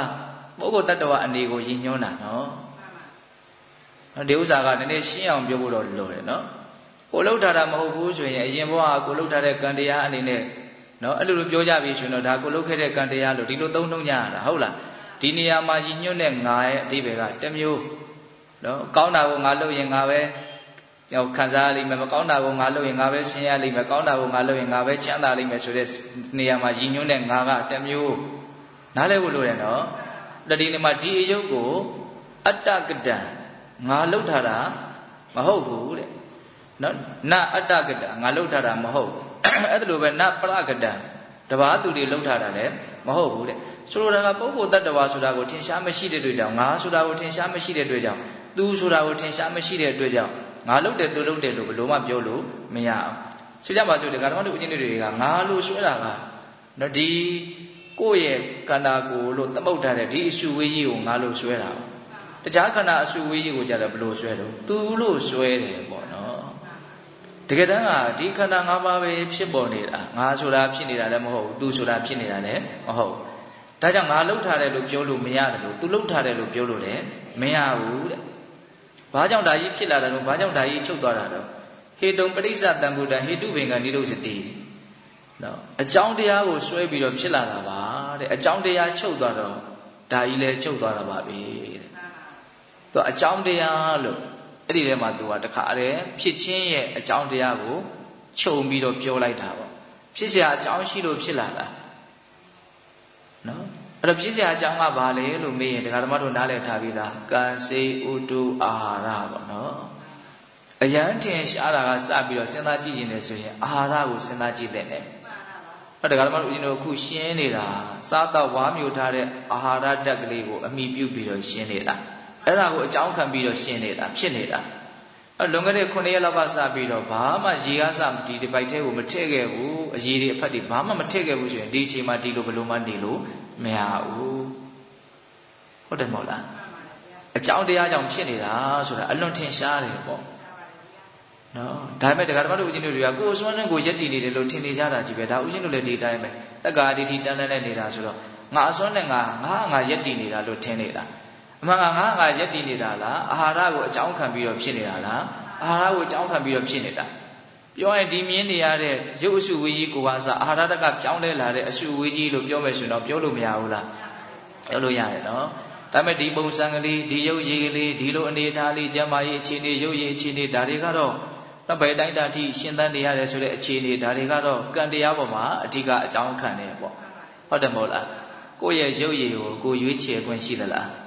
ပုဂ္ဂိုလ်တ attva အနေကိုရည်ညွှန်းတာနော်ဒီဥစ္စာကနည်းနည်းရှင်းအောင်ပြောဖို့တော့လိုတယ်နော်ကိုလှုပ်ထားတာမဟုတ်ဘူးဆိုရင်အရင်ဘဝကိုလှုပ်ထားတဲ့ကံတရားအနေနဲ့ နော်အဲ့လိုပြောကြပြီဆိုတော့ဒါကိုလုပ်ခဲ့တဲ့ကံတရားလို့ဒီလိုသုံးနှုံးကြရတာဟုတ်လားဒီနေရာမှာရည်ညွှန်းတဲ့ငါရဲ့အဓိပ္ပာယ်ကတစ်မျိုးနော်ကောင်းတာကိုငါလုပ်ရင်ငါပဲခံစားရလိမ့်မယ်မကောင်းတာကိုငါလုပ်ရင်ငါပဲဆင်းရဲလိမ့်မယ်ကောင်းတာကိုငါလုပ်ရင်ငါပဲချမ်းသာလိမ့်မယ်ဆိုတဲ့နေရာမှာရည်ညွှန်းတဲ့ငါကတစ်မျိုးနားလည်ဖို့လိုတယ်နော်ဒီနေရာမှာဒီအယုတ်ကိုအတ္တကတံငါလှုပ်ထားတာမဟုတ်ဘူးတဲ့နော်နအတ္တကတံငါလှုပ်ထားတာမဟုတ်အဲ့ဒါလိုပဲနပရကတံတပါးသူတွေလှုပ်ထားတာလည်းမဟုတ်ဘူးတဲ့ဆိုလိုတာကပုဂ္ဂိုလ်တ attva ဆိုတာကိုထင်ရှားမရှိတဲ့အတွက်ကြောင့်ငါဆိုတာကိုထင်ရှားမရှိတဲ့အတွက်ကြောင့်သူဆိုတာကိုထင်ရှားမရှိတဲ့အတွက်ကြောင့်ငါလှုပ်တယ်သူလှုပ်တယ်လို့ဘယ်လိုမှပြောလို့မရအောင်ဆိုကြပါစို့ဒီကဓမ္မတို့ဦးဇင်းတွေကငါလို့ဆွဲတာကနော်ဒီကိုယ့်ရဲ့ခန္ဓာကိုယ်လို့သမုတ်ထားတဲ့ဒီအစုဝေးကြီးကိုငါလို့ဆွဲတာတခြားခန္ဓာအစုဝေးကြီးကိုကြတော့ဘယ်လိုဆွဲတော့သူလို့ဆွဲတယ်ပေါ့နော်တကယ်တမ်းကဒီခန္ဓာ၅ပါးပဲဖြစ်ပေါ်နေတာငါဆိုတာဖြစ်နေတာလည်းမဟုတ်ဘူးသူဆိုတာဖြစ်နေတာလည်းမဟုတ်ဒါကြောင့်ငါလှုပ်ထားတယ်လို့ပြောလို့မရတယ်လို့သူလှုပ်ထားတယ်လို့ပြောလို့လည်းမရဘူးတဲ့ဘာကြောင့်ဒါကြီးဖြစ်လာတယ်လို့ဘာကြောင့်ဒါကြီးချုပ်သွားတာတော့ဟေတုံပရိစ္ဆတံဗုဒ္ဓဟေတုဘင်္ဂနိရုစတိနော်အကြောင်းတရားကိုဆွဲပြီးတော့ဖြစ်လာတာပါတဲ့အကြောင်းတရားချုပ်သွားတော့ဒါကြီးလည်းချုပ်သွားတာပါပဲတဲ့သူအကြောင်းတရားလို့အဲ့ဒီထဲမှာသူကတခါတည်းဖြစ်ချင်းရဲ့အကြောင်းတရားကိုခြုံပြီးတော့ပြောလိုက်တာပေါ့ဖြစ်เสียအကြောင်းရှိလို့ဖြစ်လာတာနော်အဲ့တော့ဖြစ်เสียအကြောင်းကဘာလဲလို့မေးရင်ဒကာသမားတို့နားလည်ထားပြီးသားကံစေဥတုအာဟာရပေါ့နော်အယံထင်ရှားတာကစပြီးတော့စဉ်းစားကြည့်ခြင်းနဲ့ဆိုရင်အာဟာရကိုစဉ်းစားကြည့်တဲ့နဲ့အဲ့ဒကာသမားတို့ဦးဇင်းတို့အခုရှင်းနေတာစားတော့ဝါမျိုးထားတဲ့အာဟာရဓာတ်ကလေးကိုအမိပြုပြီးတော့ရှင်းနေတာအဲ့ဒါကိုအကြောင်းခံပြီးတော့ရှင်းနေတာဖြစ်နေတာအဲ့လွန်ခဲ့တဲ့9ရက်လောက်ကစပြီးတော့ဘာမှရေကားစဒီဒီပိုက်ထဲကိုမထည့်ခဲ့ဘူးအရေတွေအဖက်တွေဘာမှမထည့်ခဲ့ဘူးဆိုရင်ဒီအချိန်မှာဒီလိုဘယ်လိုမှနေလို့မရဘူးဟုတ်တယ်မဟုတ်လားအကြောင်းတရားကြောင့်ဖြစ်နေတာဆိုတာအလွန်ထင်ရှားတယ်ပေါ့နော်ဒါပေမဲ့တရားဓမ္မတို့ဦးဇင်းတို့တွေကကိုယ်စွမ်းနဲ့ကိုယ်ရက်တည်နေတယ်လို့ထင်နေကြတာကြီးပဲဒါဦးဇင်းတို့လည်းဒီတိုင်းပဲတက္ကာဒိဋ္ဌိတန်းလဲနေတာဆိုတော့ငါအစွမ်းနဲ့ငါရက်တည်နေတာလို့ထင်နေတာအမှန်ကငါရက်တည်နေတာလားအာဟာရကိုအကြောင်းခံပြီးတော့ဖြစ်နေတာလားအာဟာရကိုအကြောင်းခံပြီးတော့ဖြစ်နေတာပြောရင်ဒီမြင်နေရတဲ့ရုပ်အစုဝေးကြီးကိုပါစားအာဟာရတကပြောင်းလဲလာတဲ့အစုဝေးကြီးလို့ပြောမယ်ဆိုတော့ပြောလို့မရဘူးလားပြောလို့ရတယ်နော်ဒါပေမဲ့ဒီပုံစံကလေးဒီရုပ်ရည်ကလေးဒီလိုအနေအထားလေးကျမ်းမာရေးအခြေအနေရုပ်ရည်အခြေအနေဒါတွေကတော့ဘယ်တိုင်းတာထိရှင်းသန်းနေရတယ်ဆိုတဲ့အခြေအနေဒါတွေကတော့ကံတရားပေါ်မှာအဓိကအကြောင်းခံနေပေါ့ဟုတ်တယ်မဟုတ်လားကိုယ့်ရဲ့ရုပ်ရည်ကိုကိုရွေးချယ်ခွင့်ရှိသလာ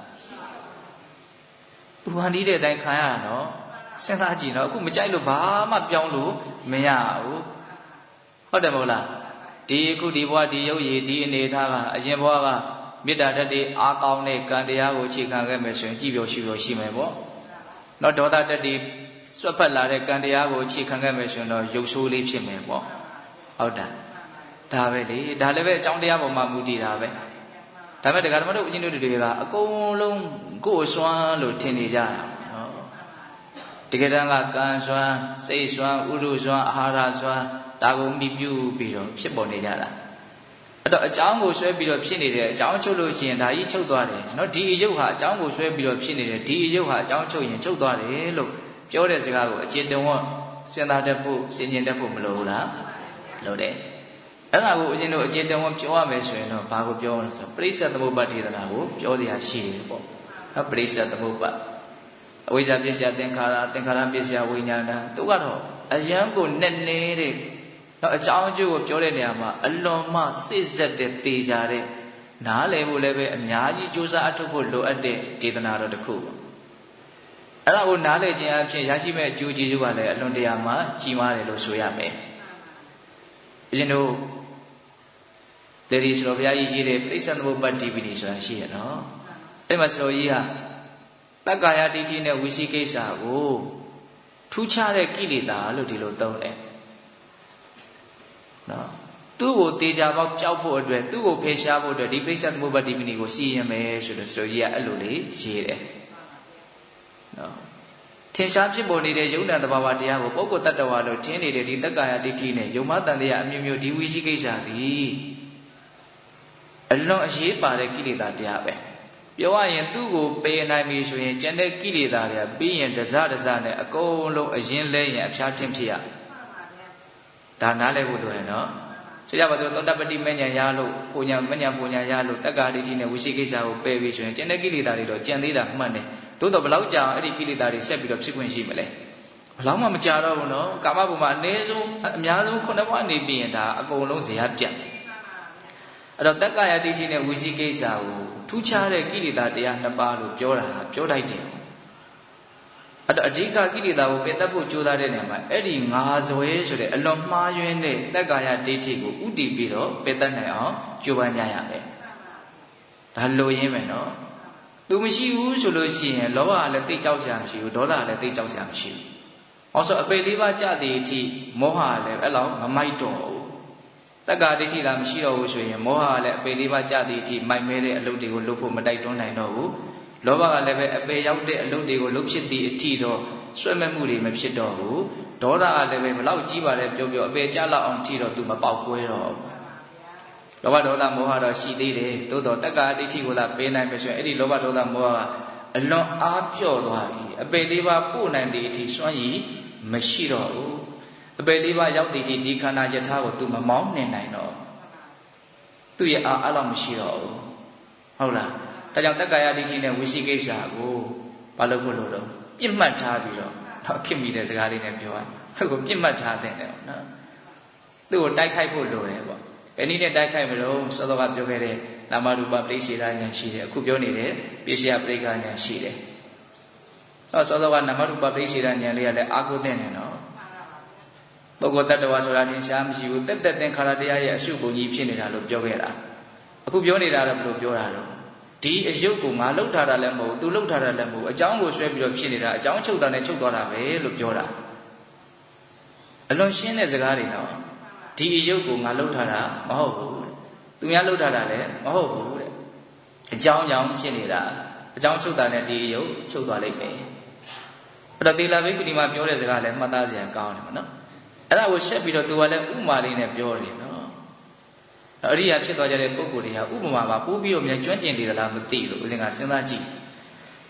းဥပန်ဒီတဲ့အတိုင်းခံရတာနော်စဉ်းစားကြည့်နော်အခုမကြိုက်လို့ဘာမှပြောင်းလို့မရဘူးဟုတ်တယ်မဟုတ်လားဒီအခုဒီဘဝဒီရုပ်ရည်ဒီအနေထားကအရင်ဘဝကမေတ္တာဓာတ်တွေအားကောင်းတဲ့ကံတရားကိုအခြေခံခဲ့မယ်ဆိုရင်ကြည်ပြောရှိပြောရှိမယ်ပေါ့နော်ဒေါသဓာတ်တွေစွတ်ဖက်လာတဲ့ကံတရားကိုအခြေခံခဲ့မယ်ဆိုရင်တော့ရုပ်ဆိုးလေးဖြစ်မယ်ပေါ့ဟုတ်တာဒါပဲလေဒါလည်းပဲအကြောင်းတရားပေါ်မှာမူတည်တာပဲဒါပေမဲ့တရားဓမ္မတို့ဦးဇင်းတို့တွေကအကုန်လုံးကိုယ်စွမ်းလို့ထင်နေကြတာနော်တကယ်တမ်းကကံစွမ်းစိတ်စွမ်းဥဒုစွမ်းအာဟာရစွမ်းဒါကိုမိပြုပြီးတော့ဖြစ်ပေါ်နေကြတာအဲ့တော့အကြောင်းကိုဆွဲပြီးတော့ဖြစ်နေတယ်အကြောင်းချုပ်လို့ရှိရင်ဒါကြီးချုပ်သွားတယ်နော်ဒီအယုတ်ဟာအကြောင်းကိုဆွဲပြီးတော့ဖြစ်နေတယ်ဒီအယုတ်ဟာအကြောင်းချုပ်ရင်ချုပ်သွားတယ်လို့ပြောတဲ့စကားကိုအခြေတဝတ်စဉ်းစားတတ်ဖို့စဉ်းကျင်တတ်ဖို့မလိုဘူးလားလိုတယ်အဲ့ဒါကိုဦးဇင်းတို့အခြေတဝတ်ပြောရမယ်ဆိုရင်တော့ဘာကိုပြောလဲဆိုပရိစ္ဆေသမုပ္ပါဒေသနာကိုပြောစရာရှိတယ်ပေါ့နော်ပရိစ္ဆေသမုပ္ပါအဝိဇ္ဇာပစ္စယသင်္ခါရသင်္ခါရပစ္စယဝိညာဏသူကတော့အယံကိုနဲ့နေတဲ့နော်အကြောင်းအကျိုးကိုပြောတဲ့နေရာမှာအလွန်မှစိတ်ဆက်တဲ့တေချာတဲ့နားလည်ဖို့လည်းပဲအများကြီးကြိုးစားအထောက်ဖို့လိုအပ်တဲ့ဒေသနာတော်တစ်ခုပေါ့အဲ့ဒါကိုနားလည်ခြင်းအဖြစ်ရရှိမဲ့အကျိုးကျေးဇူးကလည်းအလွန်တရာမှကြီးမားတယ်လို့ဆိုရမယ်အရှင်တို့လေဒီဆိုတော့ဘုရားကြီးရေးတဲ့ပရိစ္ဆေသမုပ္ပါတိပိဋိဆိုတာရှိရနော်အဲ့မှာဆိုတော့ကြီးဟာတက္ကာယဒိဋ္ဌိနဲ့ဝိသိကိစ္စကိုထူးခြားတဲ့ကိလေသာလို့ဒီလိုသုံးတယ်နော်သူ့ကိုတေချာပေါက်ကြောက်ဖို့အတွက်သူ့ကိုဖယ်ရှားဖို့အတွက်ဒီပရိစ္ဆေသမုပ္ပါတိပိဋိကိုစီရင်မယ်ဆိုတော့ဆိုကြီးကအဲ့လိုလေးရေးတယ်နော်ထင်ရှားဖြစ်ပေါ်နေတဲ့ယုံနာတဘာဝတရားကိုပုဂ္ဂိုလ်တ attva လို့ထင်နေတဲ့ဒီတက္ကာယဒိဋ္ဌိနဲ့ယုံမတန်တရားအမျိုးမျိုးဒီဝိသိကိစ္စသည်အလွန်အရေးပါတဲ့ကိလေသာတရားပဲပြောရရင်သူ့ကိုပယ်နိုင်ပြီဆိုရင်ကျန်တဲ့ကိလေသာတွေကပြီးရင်တစနဲ့အကုန်လုံးအရင်လဲရင်အဖျားထင်ဖြစ်ရဒါနားလဲဖို့လိုရနော် ဆိုကြပါစို့သောတပတိမဉ္ဇဉ်ရလို့ပူညာမဉ္ဇဉ်ပူညာရလို့တက္ကာဒိဋ္ဌိနဲ့ဝိသိကိစ္စကိုပယ်ပြီးဆိုရင်ကျန်တဲ့ကိလေသာတွေတော့ကျန်သေးတာမှန်တယ်သို့တော့ဘယ်လောက်ကြာအဲ့ဒီကိလေသာတွေဆက်ပြီးတော့ဖြစ်ခွင့်ရှိမလဲဘယ်လောက်မှမကြာတော့ဘူးနော်ကာမဘုံမှာအနည်းဆုံးအများဆုံး9ဘဝနေပြီးရင်ဒါအကုန်လုံးဇရာပြတ်အဲ့တော့တက္ကာယဒိဋ္ဌိနဲ့ဝိသိကိစ္စကိုထူးခြားတဲ့ကိလေသာတရား2ပါးလို့ပြောတာပြောလိုက်တယ်အဲ့တော့အဓိကကိလေသာကိုပယ်တတ်ဖို့ကြိုးစားတဲ့နေရာမှာအဲ့ဒီငါဇွဲဆိုတဲ့အလွန်မှားယွင်းတဲ့တက္ကာယဒိဋ္ဌိကိုဥတည်ပြီးတော့ပယ်တတ်နိုင်အောင်ကြိုးပမ်းကြရမယ်ဒါလိုရင်းပဲနော်သူမရှိဘူးဆိုလို့ရှိရင်လောဘကလည်းတိတ်ကြောက်စရာမရှိဘူးဒေါသကလည်းတိတ်ကြောက်စရာမရှိဘူး။also အပေလေးပါးကြတဲ့အထိမောဟကလည်းအဲ့လောက်မမိုက်တော့ဘူး။တက္ကာဒိဋ္ဌိသာမရှိတော့ဘူးဆိုရင်မောဟကလည်းအပေလေးပါးကြတဲ့အထိမိုက်မဲတဲ့အလုပ်တွေကိုလုပ်ဖို့မတိုက်တွန်းနိုင်တော့ဘူး။လောဘကလည်းပဲအပေရောက်တဲ့အလုပ်တွေကိုလုပ်ဖြစ်သည့်အထိတော့ဆွဲမဲ့မှုတွေမဖြစ်တော့ဘူး။ဒေါသကလည်းပဲဘလောက်ကြီးပါလဲပြောပြောအပေကြလောက်အောင်ထိတော့သူမပေါက်ကွဲတော့ဘူး။လောဘဒေါသမောဟတော့ရှိသေးတယ်။သို့တော့တက္ကာဒိဋ္ဌိကိုသာပေးနိုင်မယ်ဆိုရင်အဲ့ဒီလောဘဒေါသမောဟကအလွန်အားပြော့သွားပြီ။အပေလေးပါးပို့နိုင်တဲ့အထိစွန့်ရည်မရှိတော့ဘူးအပေလေးပါးရောက်တည်ကြည်ဒီခန္ဓာယထာကို तू မမောင်းနေနိုင်တော့သူ့ရဲ့အားအလောက်မရှိတော့ဘူးဟုတ်လားဒါကြောင့်တက္ကာယဒိဋ္ဌိနဲ့ဝိသိကိစ္စကိုဘာလို့ဖို့လို့တော့ပြစ်မှတ်ထားပြီးတော့ခင်မိတဲ့စကားလေးနဲ့ပြောရသူ့ကိုပြစ်မှတ်ထားတဲ့တယ်နော်သူ့ကိုတိုက်ခိုက်ဖို့လိုတယ်ပေါ့ဘယ်နည်းနဲ့တိုက်ခိုက်မလို့စောစောကပြောခဲ့တဲ့နာမရူပပရိစ္ဆေဒဉာဏ်ရှိတယ်အခုပြောနေတဲ့ပိစ္ဆေယပရိက္ခဉာဏ်ရှိတယ်စောစောကနာမရူပပရိစ္ဆေဒဉာဏ်လေးကလည်းအာကိုတဲ့နေနော်ပုဂ္ဂိုလ်တ attva ဆိုတာထင်ရှားမရှိဘူးတက်တက်သင်္ခါရတရားရဲ့အရှုပုံကြီးဖြစ်နေတာလို့ပြောခဲ့တာအခုပြောနေတာတော့ဘယ်လိုပြောတာတော့ဒီအယုတ်ကိုငါလှုပ်ထားတာလည်းမဟုတ်ဘူးသူလှုပ်ထားတာလည်းမဟုတ်ဘူးအကြောင်းကိုဆွဲပြီးတော့ဖြစ်နေတာအကြောင်းချုပ်တာနဲ့ချုပ်သွားတာပဲလို့ပြောတာအလွန်ရှင်းတဲ့စကားတွေတော့ဒီအယုတ်ကိုငါလှုပ်ထားတာမဟုတ်ဘူးသူများလှုပ်ထားတာလည်းမဟုတ်ဘူးတဲ့အကြောင်းကြောင့်ဖြစ်နေတာအကြောင်းချုပ်တာနဲ့ဒီအယုတ်ချုပ်သွားလိမ့်မယ်အဲ့တော့သီလဘိက္ခုနီမှာပြောတဲ့စကားလည်းမှတ်သားစရာကောင်းတယ်နော်အဲ့ဒါကိုဆက်ပြီးတော့သူကလည်းဥမာလေးနဲ့ပြောတယ်နော်အရိယာဖြစ်သွားကြတဲ့ပုဂ္ဂိုလ်တွေကဥပမာပါပို့ပြီးတော့မြန်ကျွမ်းကျင်နေသလားမသိလို့ဦးဇင်ကစဉ်းစားကြည့်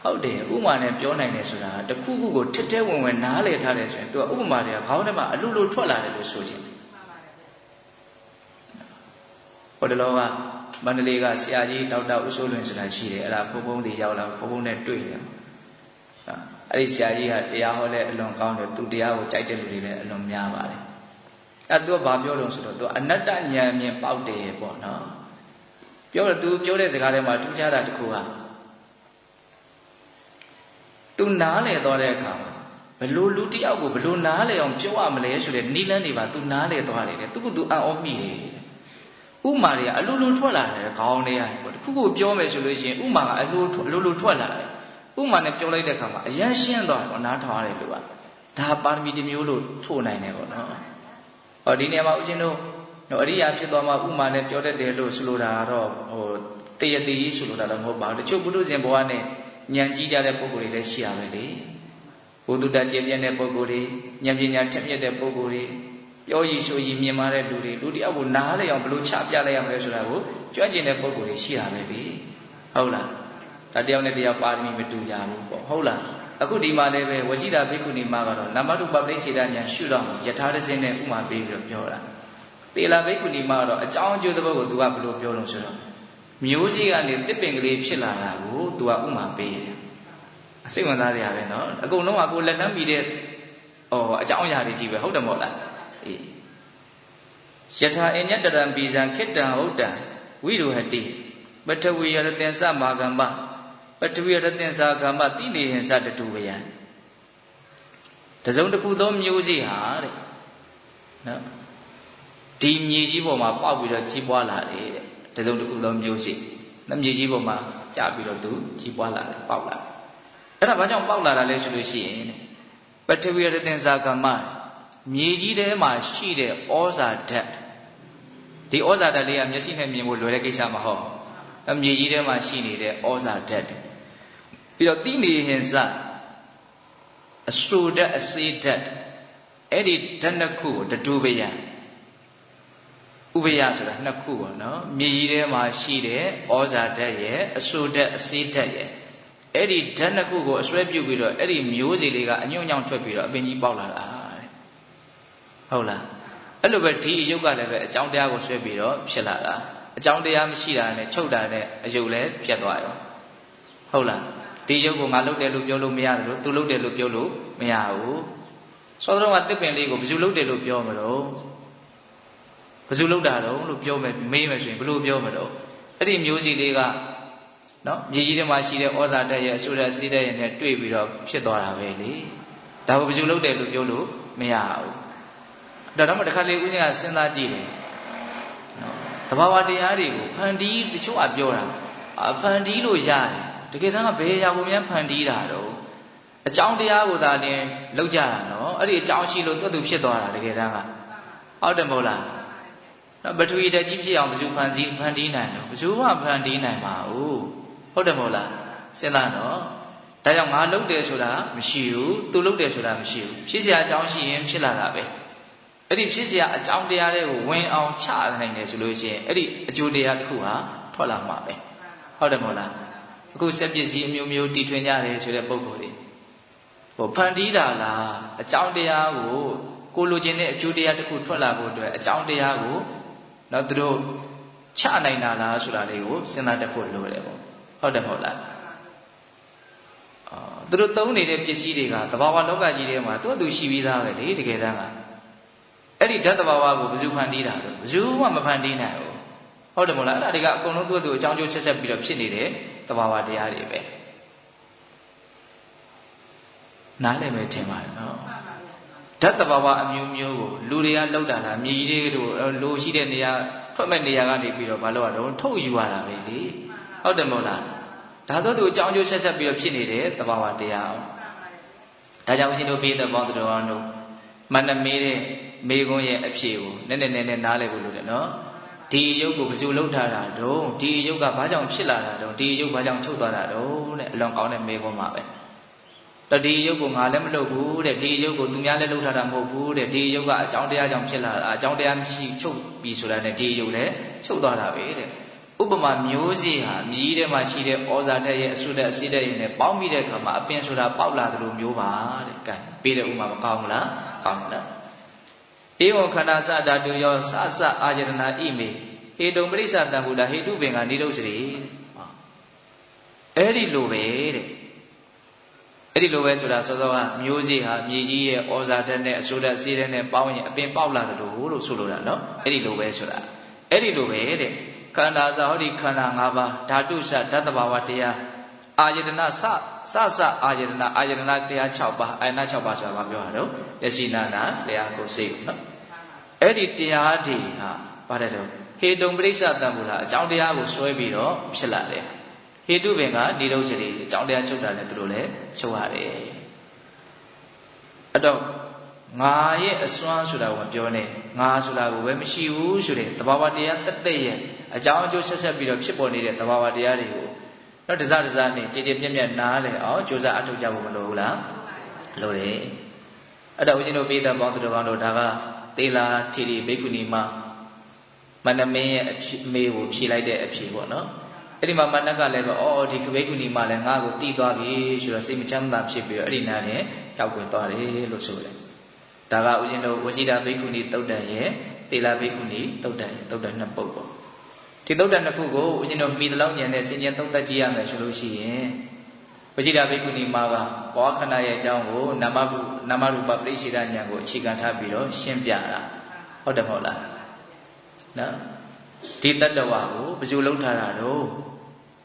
ဟုတ်တယ်ဥပမာနဲ့ပြောနိုင်တယ်ဆိုတာတခုခုကိုထစ်ထဲဝင်ဝင်နားလည်ထားတယ်ဆိုရင်သူကဥပမာတွေကခေါင်းထဲမှာအလူလူထွက်လာတယ်လို့ဆိုချင်တယ်ဟိုတလောကမန္တလေးကဆရာကြီးဒေါက်တာဦးစိုးလွင်ဆိုတာရှိတယ်အဲ့ဒါဘုံဘုံတွေရောက်လာဘုံဘုံနဲ့တွေ့တယ်အဲ့ဒီဆရာကြီးဟာတရားဟောလဲအလွန်ကောင်းတယ်သူတရားကိုကြိုက်တဲ့လူတွေလည်းအလွန်များပါတယ်အဲ့သူကဘာပြောလို့ဆိုတော့သူအနတ္တဉာဏ်မြင်ပေါက်တယ်ပေါ့နော်ပြောတော့သူပြောတဲ့စကားထဲမှာထူးခြားတာတစ်ခုကသူနားလေသွားတဲ့အခါမှာဘလို့လူတယောက်ကိုဘလို့နားလေအောင်ပြောရမလဲဆိုတဲ့နိလန်းတွေပါသူနားလေသွားတယ်သူကသူအံ့ဩမိတယ်ဥမာတွေကအလိုလိုထွက်လာတယ်ခေါင်းထဲကတခုခုပြောမယ်ဆိုလို့ရှိရင်ဥမာကအလိုလိုထွက်လာတယ်ဥမာနဲ့ပြောလိုက်တဲ့အခါမှာအရန်ရှင်းသွားတယ်ပေါ့နားထောင်ရတယ်လို့ပါဒါပါရမီတစ်မျိုးလို့ဆိုနိုင်တယ်ပေါ့နော်ဟောဒီနေရာမှာဦးဇင်းတို့အရိယာဖြစ်သွားမှဥမာနဲ့ပြောတတ်တယ်လို့ဆိုလိုတာတော့ဟိုတရတိကြီးဆိုလိုတာတော့မဟုတ်ပါဘူးတချို့ပုထုဇဉ်ဘဝနဲ့ဉာဏ်ကြီးကြတဲ့ပုဂ္ဂိုလ်တွေလည်းရှိရပဲလေဘုဒ္ဓတကျေပြည့်တဲ့ပုဂ္ဂိုလ်တွေဉာဏ်ပညာထက်မြက်တဲ့ပုဂ္ဂိုလ်တွေပြောရည်ဆိုရည်မြင်မာတဲ့လူတွေလူတယောက်ကိုနားလေအောင်ဘယ်လိုချပြလိုက်ရမလဲဆိုတာကိုကြွကျင်တဲ့ပုဂ္ဂိုလ်တွေရှိရပဲလေဟုတ်လားဒါတယောက်နဲ့တယောက်ပါရမီမတူကြဘူးပေါ့ဟုတ်လားအခုဒီမှာလည်းပဲဝရှိတာဘိက္ခုနီမကတော့နာမရူပပရိစ္ဆေဒဉာဏ်ရှုတော့ယထာတစင်းနဲ့ဥမာပေးပြီးတော့ပြောတာသေလာဘိက္ခုနီမကတော့အကြောင်းအကျိုးသဘောကိုသူကဘယ်လိုပြောလို့ဆိုတော့မျိုးစေ့ကနေတစ်ပင်ကလေးဖြစ်လာတာကိုသူကဥမာပေးတယ်အစိတ်ဝင်စားကြရပဲနော်အကုန်လုံးကကိုလက်လန်းပြီးတဲ့အကြောင်းအရာတွေကြီးပဲဟုတ်တယ်မဟုတ်လားအေးယထာအညတရံပိဇံခိတ္တံဟုတ်တံဝိရုဟတိပထဝီယရတင်္စမာကမ္မပထဝီယရတင်္စကမ္မတိနေဟင်္စတတုဝယံတစုံတစ်ခုသောမျိုးစေ့ဟာတဲ့နော်ဒီမြေကြီးပေါ်မှာပေါက်ပြီးတော့ကြီးပွားလာတယ်တဲ့တစုံတစ်ခုသောမျိုးစေ့မြေကြီးပေါ်မှာကျပြီးတော့သူကြီးပွားလာတယ်ပေါက်လာတယ်အဲ့ဒါဘာကြောင့်ပေါက်လာတာလဲဆိုလို့ရှိရင်ပထဝီယရတင်္စကမ္မမြေကြီးထဲမှာရှိတဲ့ဩဇာဓာတ်ဒီဩဇာဓာတ်လေးကမျက်စိနဲ့မြင်ဖို့လွယ်တဲ့ကိစ္စမဟုတ်ဘူးမြေကြီးထဲမှာရှိနေတဲ့ဩဇာဓာတ်ပြီးတော့တိနေဟင်္စအစရဓာတ်အစေဓာတ်အဲ့ဒီဓာတ်နှစ်ခုကိုတတူပယံဥပယဆိုတာနှစ်ခုပေါ့နော်မြေကြီးထဲမှာရှိတဲ့ဩဇာဓာတ်ရဲ့အစရဓာတ်အစေဓာတ်ရဲ့အဲ့ဒီဓာတ်နှစ်ခုကိုအစွဲပြုတ်ပြီးတော့အဲ့ဒီမျိုးစေ့လေးကအညွန့်ညောင်းထွက်ပြီးတော့အပင်ကြီးပေါက်လာတာဟုတ်လား အဲ့လိုပဲဒီအယုတ်ကလည်းပဲအကြောင်းတရားကိုဆွဲပြီးတော့ဖြစ်လာတာအကြောင်းတရားမရှိတာနဲ့ချုပ်တာနဲ့အယုတ်လည်းပြတ်သွားရောဟုတ်လားဒီယုတ်ကိုငါလုပ်တယ်လို့ပြောလို့မရတယ်လို့သူလုပ်တယ်လို့ပြောလို့မရဘူးစောစောကတစ်ပင်လေးကိုဘယ်သူလုပ်တယ်လို့ပြောမလို့ဘယ်သူလုပ်တာတော့လို့ပြောမယ်မေးမယ်ဆိုရင်ဘယ်လိုပြောမလို့အဲ့ဒီမျိုးစီလေးကနော်မြေကြီးထဲမှာရှိတဲ့ဩဇာတက်ရဲ့အဆိုးတဲ့စီးတဲ့ရဲ့နဲ့တွေ့ပြီးတော့ဖြစ်သွားတာပဲလေဒါကိုဘယ်သူလုပ်တယ်လို့ပြောလို့မရဘူးဒါတော့မှတစ်ခါလေဦးဇင်းကစဉ်းစားကြည့်တယ်နော်သဘာဝတရားတွေကိုဖန်တီးတချို့ကပြောတာဖန်တီးလို့ရတယ်တကယ်တမ်းကဘယ်ရာကိုများဖန်တီးတာတော့အကြောင်းတရားကိုသာတင်လောက်ကြတာနော်အဲ့ဒီအကြောင်းရှိလို့သူဖြစ်သွားတာတကယ်တမ်းကဟုတ်တယ်မဟုတ်လားပထဝီဓာတ်ကြီးဖြစ်အောင်ဘယ်သူဖန်တီးနိုင်တော့ဘယ်သူမှဖန်တီးနိုင်ပါဘူးဟုတ်တယ်မဟုတ်လားစဉ်းစားနော်ဒါကြောင့်ငါလုပ်တယ်ဆိုတာမရှိဘူးသူလုပ်တယ်ဆိုတာမရှိဘူးဖြစ်เสียအကြောင်းရှိရင်ဖြစ်လာတာပဲအဲ့ဒီဖြစ်เสียအကြောင်းတရားတွေကိုဝင်အောင်ချနိုင်တယ်ဆိုလို့ရှိရင်အဲ့ဒီအကျိုးတရားတစ်ခုဟာထွက်လာမှာပဲဟုတ်တယ်မဟုတ်လားအခုစက်ပစ္စည်းအမျိုးမျိုးတည်ထွင်ကြတယ်ဆိုတဲ့ပုံကိုယ်တွေဟိုဖန်တီးတာလားအကြောင်းတရားကိုလိုချင်တဲ့အကျိုးတရားတစ်ခုထွက်လာဖို့အတွက်အကြောင်းတရားကိုတော့သူတို့ချနိုင်တာလားဆိုတာလေးကိုစဉ်းစားတတ်ဖို့လိုတယ်ပေါ့ဟုတ်တယ်မဟုတ်လားသူတို့သုံးနေတဲ့ပစ္စည်းတွေကသဘာဝလောကကြီးထဲမှာသူရှိပြီးသားပဲလေတကယ်တမ်းကအဲ့ဒီဓာတ်သဘာဝကိုဘယ်သူဖန်တီးတာလဲဘယ်သူမှမဖန်တီးနိုင်ဘူးဟုတ်တယ်မဟုတ်လားအဲ့ဒါတွေကအကုန်လုံးသူ့အကြောင်းကျိုးဆက်ဆက်ပြီးတော့ဖြစ်နေတဲ့သဘာဝတရားတွေပဲနားလည်မယ်ထင်ပါတယ်နော်ဓာတ်သဘာဝအမျိုးမျိုးကိုလူတွေကလောက်တာလားမြေကြီးတွေတို့လိုရှိတဲ့နေရာထွက်မဲ့နေရာကနေပြီးတော့မလုပ်ရတော့ထုတ်ယူရတာပဲလေဟုတ်တယ်မဟုတ်လားဒါတော့သူအကြောင်းကျိုးဆက်ဆက်ပြီးတော့ဖြစ်နေတဲ့သဘာဝတရားဒါကြောင့်ဦးဇင်းတို့ပြည်သက်ပေါင်းတော်အောင်တို့မနမေးတဲ့မေကုန်းရဲ့အဖြစ်ကိုနည်းနည်းနားလည်ဖို့လိုတယ်နော်ဒီအယုတ်ကိုဘယ်သူလှုပ်ထားတာတုံးဒီအယုတ်ကဘာကြောင့်ဖြစ်လာတာတုံးဒီအယုတ်ဘာကြောင့်ချုပ်သွားတာတုံးတဲ့အလွန်ကောင်းတဲ့မေကုန်းပါပဲတော့ဒီအယုတ်ကိုငါလည်းမလုပ်ဘူးတဲ့ဒီအယုတ်ကိုသူများလည်းလှုပ်ထားတာမဟုတ်ဘူးတဲ့ဒီအယုတ်ကအကြောင်းတရားကြောင့်ဖြစ်လာတာအကြောင်းတရားမရှိချုပ်ပြီးဆိုတာနဲ့ဒီအယုတ်လည်းချုပ်သွားတာပဲတဲ့ဥပမာမျိုးစေ့ဟာမြည်ထဲမှာရှိတဲ့ဩဇာဓာတ်ရဲ့အဆုဓာတ်အစိဓာတ်ရဲ့နဲ့ပေါင်းပြီးတဲ့အခါမှာအပင်ဆိုတာပေါက်လာသလိုမျိုးပါတဲ့ကဲပေးတဲ့ဥပမာမကောင်းဘူးလားကောင်းတယ်ဧဝံခန္ဓာစဓာတုယောစစအာယတနာဣမေဟေတုံပရိစ္ဆတံဘုဒ္ဓဟေတုပင်ကနေဒုစရိအဲ့ဒီလိုပဲတဲ့အဲ့ဒီလိုပဲဆိုတာစောစောကမျိုးစေ့ဟာမြေကြီးရဲ့ဩဇာဓာတ်နဲ့အဆုဓာတ်စေဓာတ်နဲ့ပေါင်းရင်အပင်ပေါက်လာသလိုလို့ဆိုလိုတာနော်အဲ့ဒီလိုပဲဆိုတာအဲ့ဒီလိုပဲတဲ့ခန္ဓာစဟောဒီခန္ဓာ၅ပါးဓာတုစဓာတ်တဘာဝတရားအာယတနာစအာယတနာတရား6ပါးအာယတနာ6ပါးဆိုတာဘာပြောတာတော့ယရှိနာနာတရားကိုစိတ်နော်အဲ့ဒီတရားတွေဟာပါတယ်တော့ဟေတုံပရိစ္ဆတံဘုရားအကြောင်းတရားကိုစွဲပြီးတော့ဖြစ်လာတယ်ဟေတုပင်ကနေတော့စရိအကြောင်းတရားချုပ်တာနဲ့သူတို့လည်းချုပ်ရတယ်အဲ့တော့ငါရဲ့အစွမ်းဆိုတာကိုမပြောနဲ့ငါဆိုတာကိုပဲမရှိဘူးဆိုတဲ့သဘာဝတရားတသက်ရဲ့အကြောင်းအကျိုးဆက်ဆက်ပြီးတော့ဖြစ်ပေါ်နေတဲ့သဘာဝတရားတွေကိုတော့တစားနဲ့ကြည်ကြည်ပြည့်ပြည့်နားလည်အောင်ကြိုးစားအထောက်ကြဖို့မလိုဘူးလားလိုတယ်အဲ့တော့ဦးဇင်းတို့ပြည်သက်ပေါင်းသူတော်ကောင်းတို့ဒါကသေလာထီရီဘိက္ခုနီမနမင်းရဲ့အမေကိုဖြေလိုက်တဲ့အဖြေပေါ့နော်အဲ့ဒီမှာမနက်ကလည်းပဲဒီဘိက္ခုနီမလည်းငါ့ကိုတီးသွားပြီဆိုတော့စိတ်မချမ်းသာဖြစ်ပြီးတော့အဲ့ဒီနားနဲ့ရောက်ွယ်သွားတယ်လို့ဆိုတယ်ဒါကဦးဇင်းတို့ဝရှိတာဘိက္ခုနီသုတ်တန်ရဲ့သေလာဘိက္ခုနီသုတ်တန်နှစ်ပုဒ်ပေါ့ဒီသုတ်တန်နှစ်ခုကိုဦးဇင်းတို့မိတလောက်ဉာဏ်နဲ့စင်ကြယ်သုံးသပ်ကြည့်ရမယ်ဆိုလို့ရှိရင်ဝရှိတာဘိက္ခုနီမကဘောခဏရဲ့အကြောင်းကိုနာမရူပပရိစ္ဆေဒဉာဏ်ကိုအခြေခံထားပြီးတော့ရှင်းပြတာဟုတ်တယ်မဟုတ်လားနော်ဒီတတ္တဝါကိုဘယ်လိုလုပ်ထားတာတော့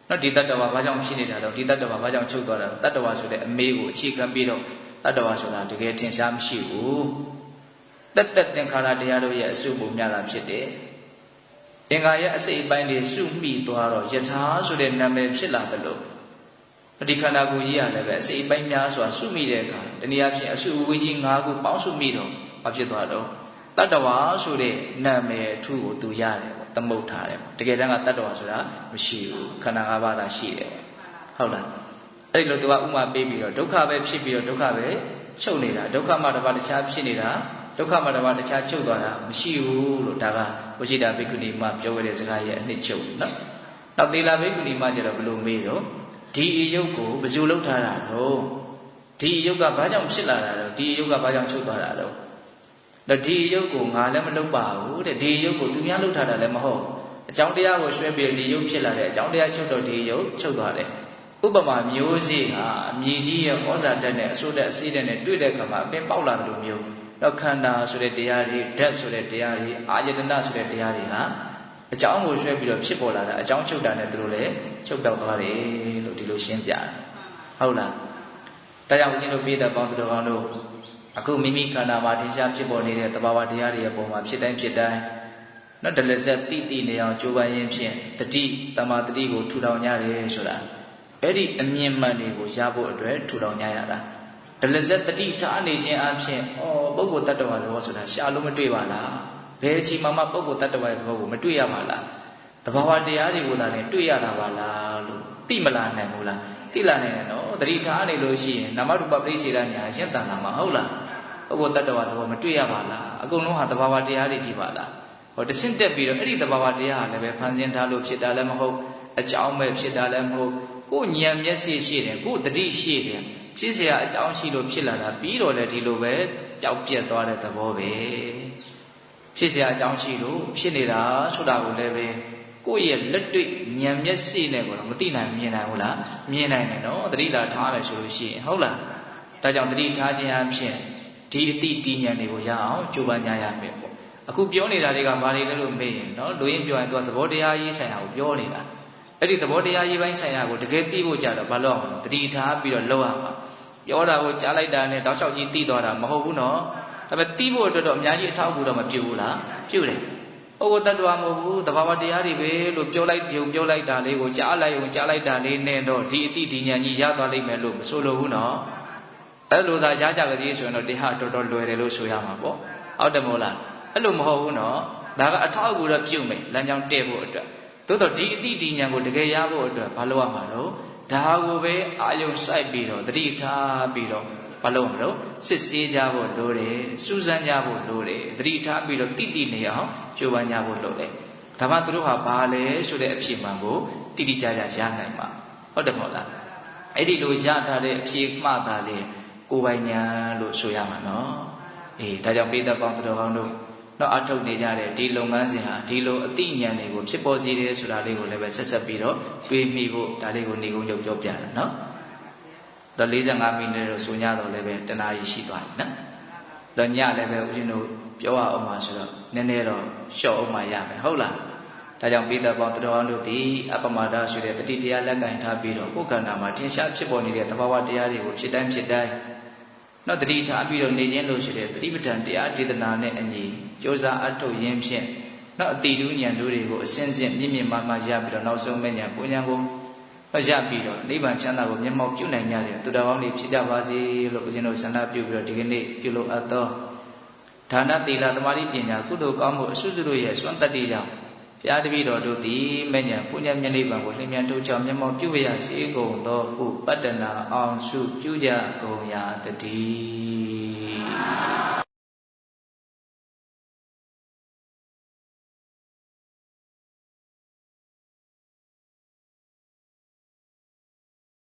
နော်ဒီတတ္တဝါဘာကြောင့်ဖြစ်နေတာတော့ဒီတတ္တဝါဘာကြောင့်ချုပ်သွားတာတတ္တဝါဆိုတဲ့အမေကိုအခြေခံပြီးတော့တတ္တဝါဆိုတာတကယ်ထင်ရှားမရှိဘူးတတ္တသင်္ခါရတရားတို့ရဲ့အစုပုံများတာဖြစ်တယ်သင်္ခါရအစိတ်အပိုင်းတွေစုမိသွားတော့ယထာဆိုတဲ့နာမည်ဖြစ်လာတယ်လို့ဒီခန္ဓာကိုယ်ကြီးရလည်းပဲအစိတ်အပိုင်းများစွာစုမိတဲ့အခါတနည်းအားဖြင့်အစုအဝေးကြီး၅ခုပေါင်းစုမိတော့ဘာဖြစ်သွားတော့တတ္တဝါဆိုတဲ့နာမည်အထူးကိုသူရတယ်ပေါ့သမုတ်ထားတယ်တကယ်တမ်းကတတ္တဝါဆိုတာမရှိဘူးခန္ဓာ၅ပါးသာရှိတယ်ဟုတ်လားအဲ့ဒီလိုသူကဥမာပေးပြီးတော့ဒုက္ခပဲဖြစ်ပြီးတော့ဒုက္ခပဲချုပ်နေတာဒုက္ခမှတစ်ပါးတခြားဖြစ်နေတာဒုက္ခမှတစ်ပါးတခြားချုပ်သွားတာမရှိဘူးလို့ဒါကဝရှိတာဘိက္ခုနီမပြောခဲ့တဲ့စကားရဲ့အနှစ်ချုပ်နော်နောက်သီလဘိက္ခုနီမကျတော့ဘယ်လိုမေးတော့ဒီအယုတ်ကိုဘယ်လိုလုပ်ထားတာတော့ဒီအယုတ်ကဘာကြောင့်ဖြစ်လာတာတော့ဒီအယုတ်ကဘာကြောင့်ချုပ်သွားတာတော့ ဒီရုပ်ကိုငါလည်းမလုပ်ပါဘူးတဲ့ဒီရုပ်ကိုသူများလုပ်ထားတာလည်းမဟုတ်အကြောင်းတရားကိုရွှဲပြီးဒီရုပ်ဖြစ်လာတဲ့အကြောင်းတရားချုပ်တော့ဒီရုပ်ချုပ်သွားတယ်ဥပမာမျိုးစေ့ဟာအမြည်ကြီးရဲ့ဩဇာတက်နဲ့အဆိုးတက်အစေးတက်နဲ့တွေ့တဲ့အခါမှာအပင်ပေါက်လာတယ်လို့မျိုးတော့ခန္ဓာဆိုတဲ့တရားတွေဓာတ်ဆိုတဲ့တရားတွေအာယတနာဆိုတဲ့တရားတွေဟာအကြောင်းကိုရွှဲပြီးတော့ဖြစ်ပေါ်လာတာအကြောင်းချုပ်တာနဲ့သူတို့လည်းချုပ်တောက်သွားတယ်လို့ဒီလိုရှင်းပြတယ်ဟုတ်လားဒါကြောင့်ဦးဇင်းတို့ပြည်သက်ပေါင်းသူတော်ကောင်းတို့အခုမိမိခန္ဓာမှာထင်ရှားဖြစ်ပေါ်နေတဲ့သဘာဝတရားတွေအပေါ်မှာဖြစ်တိုင်းဖြစ်တိုင်းနော်ဒလဇက်တိနေအောင်ကြိုးပမ်းရင်းဖြင့်တတိတမာတတိကိုထူထောင်ကြတယ်ဆိုတာအဲ့ဒီအမြင်မှန်တွေကိုရဖို့အတွက်ထူထောင်ကြရတာဒလဇက်တတိထားနေခြင်းအပြင်ပုဂ္ဂိုလ်တ attva သဘောဆိုတာရှာလို့မတွေ့ပါလားဘယ်အချိန်မှပုဂ္ဂိုလ်တ attva သဘောကိုမတွေ့ရပါလားသဘာဝတရားတွေကိုသာလည်းတွေ့ရတာပါလားလို့သိမလားနိုင်ဘူးလားသိလာနိုင်တယ်နော်တတိထားနေလို့ရှိရင်နာမရူပပရိစ္ဆေဒညာရှင်းတန်လာမှာဟုတ်လားပုဂ္ဂိုလ်တ attva သဘောမတွေ့ရပါလားအကုန်လုံးဟာသဘာဝတရားတွေကြီးပါလားဟောတဆင့်တက်ပြီးတော့အဲ့ဒီသဘာဝတရားဟာလည်းပဲဖန်ဆင်းထားလို့ဖြစ်တာလည်းမဟုတ်အကြောင်းပဲဖြစ်တာလည်းမဟုတ်ကိုယ်ဉာဏ်မျက်စိရှိတယ်ကိုယ်တတိရှိတယ်ဖြစ်เสียအကြောင်းရှိလို့ဖြစ်လာတာပြီးတော့လည်းဒီလိုပဲပျောက်ပြက်သွားတဲ့သဘောပဲဖြစ်เสียအကြောင်းရှိလို့ဖြစ်နေတာဆိုတာကိုလည်းပဲကိုယ့်ရဲ့လက်တွေ့ဉာဏ်မျက်စိနဲ့ကိုတော့မသိနိုင်မြင်နိုင်ဘူးလားမြင်နိုင်တယ်နော်တတိလာထားမယ်ဆိုလို့ရှိရင်ဟုတ်လားဒါကြောင့်တတိထားခြင်းအဖြစ်ဒီအတိတည်ဉာဏ်တွေကိုရအောင်ကြိုးပမ်းကြရမယ်ပေါ့အခုပြောနေတာတွေကဘာတွေလဲလို့မေးရင်နော်လူရင်းပြောရင်သူကသဘောတရားရေးဆိုင်ရာကိုပြောနေတာအဲ့ဒီသဘောတရားရေးပိုင်းဆိုင်ရာကိုတကယ်သိဖို့ကြတော့ဘာလို့အောင်တတိထားပြီးတော့လောက်ရမှာပြောတာကိုကြားလိုက်တာနဲ့တောက်လျှောက်ကြီးသိသွားတာမဟုတ်ဘူးနော်ဒါပေမဲ့သိဖို့အတွက်တော့အများကြီးအထောက်အကူတော့မပြုဘူးလားပြုတယ်ပုဂ္ဂိုလ်တ attva မဟုတ်ဘူးသဘာဝတရားတွေပဲလို့ပြောလိုက်တာလေးကိုကြားလိုက်တာလေးနဲ့တော့ဒီအတိဒီဉာဏ်ကြီးရသွားလိမ့်မယ်လို့မဆိုလိုဘူးနော်အဲ့လိုသာရကြကြကြီးဆိုရင်တော့ဒီဟာတော်တော်လွယ်တယ်လို့ဆိုရမှာပေါ့ဟုတ်တယ်မို့လားအဲ့လိုမဟုတ်ဘူးနော်ဒါကအထောက်အကူတော့ပြုမယ်လမ်းကြောင်းတည့်ဖို့အတွက်သို့တော့ဒီအတိဒီဉာဏ်ကိုတကယ်ရဖို့အတွက်ဘာလို့ရမှာလို့ဒါကိုပဲအာယုံစိုက်ပြီးတော့တတိထားပြီးတော့ဘာလို့မလို့စစ်ဆေးကြဖို့လိုတယ်စူးစမ်းကြဖို့လိုတယ်တတိထားပြီးတော့တိနေအောင်ကြိုးပမ်းကြဖို့လိုတယ်ဒါမှသူတို့ဟာဘာလဲဆိုတဲ့အဖြစ်မှန်ကိုတိကျကျရနိုင်မှာဟုတ်တယ်မဟုတ်လားအဲ့ဒီလိုရထားတဲ့အဖြစ်မှသာလေကိုယ်ပိုင်ညာလို့ဆိုရမှာနော်အေးဒါကြောင့်ပိဋကပေါင်းသူတော်ကောင်းတို့တော့အထုတ်နေကြတဲ့ဒီလုပ်ငန်းစဉ်ဟာဒီလိုအတိဉာဏ်တွေကိုဖြစ်ပေါ်စေတယ်ဆိုတာလေးကိုလည်းပဲဆက်ပြီးတော့တွေးမိဖို့ဒါလေးကိုနေကုန်ချုပ်ပြောပြတယ်နော်တော့45မိနစ်တော့ဆိုညတော့လည်းပဲတနာရီရှိသွားပြီနော်တော့ညလည်းပဲဦးဇင်းတို့ပြောရအောင်ပါဆိုတော့နည်းနည်းတော့ရှော့အောင်မှရမယ်ဟုတ်လားဒါကြောင့်ပိဋကပေါင်းသူတော်ကောင်းတို့ဒီအပမဒဆိုတဲ့တတိတရားလက်ကင်ထားပြီးတော့ကိုယ်ခန္ဓာမှာထင်ရှားဖြစ်ပေါ်နေတဲ့သဘာဝတရားတွေကိုဖြစ်တိုင်းနော်တတိထားပြီးတော့နေခြင်းလို့ရှိတဲ့တတိပဋ္ဌာန်တရားဒေသနာနဲ့အညီကြိုးစားအထုတ်ရင်းဖြင့်နော်အတိတူဉာဏ်တို့တွေကိုအစဉ်စဉ်မြင့်မြင့်မားမားရပြီးတော့နောက်ဆုံးမဲ့ဉာဏ်ကိုဉာဏ်ကိုရပြီးတော့နိဗ္ဗာန်ချမ်းသာကိုမျက်မှောက်ပြုနိုင်ကြတယ်သူတော်ကောင်းတွေဖြစ်ကြပါစေလို့ဦးဇင်းတို့ဆန္ဒပြုပြီးတော့ဒီကနေ့ပြုလုပ်အပ်သောဒါနသီလသမာဓိပညာကုသိုလ်ကောင်းမှုအစွတ်စွတ်ရဲ့စွမ်းတတ္တိကြောင့်ဘုရားတပည့်တော်တို့သည်မဲ့ဉာဏ်ပူဉာဏ်မျက်နိဗ္ဗာန်ကိုလျင်မြန်ထုတ်ချောင်မျက်မှောက်ပြုရစေကုန်သောဟုပတ္တနာအောင်စုပြုကြကုန်ရာတည်း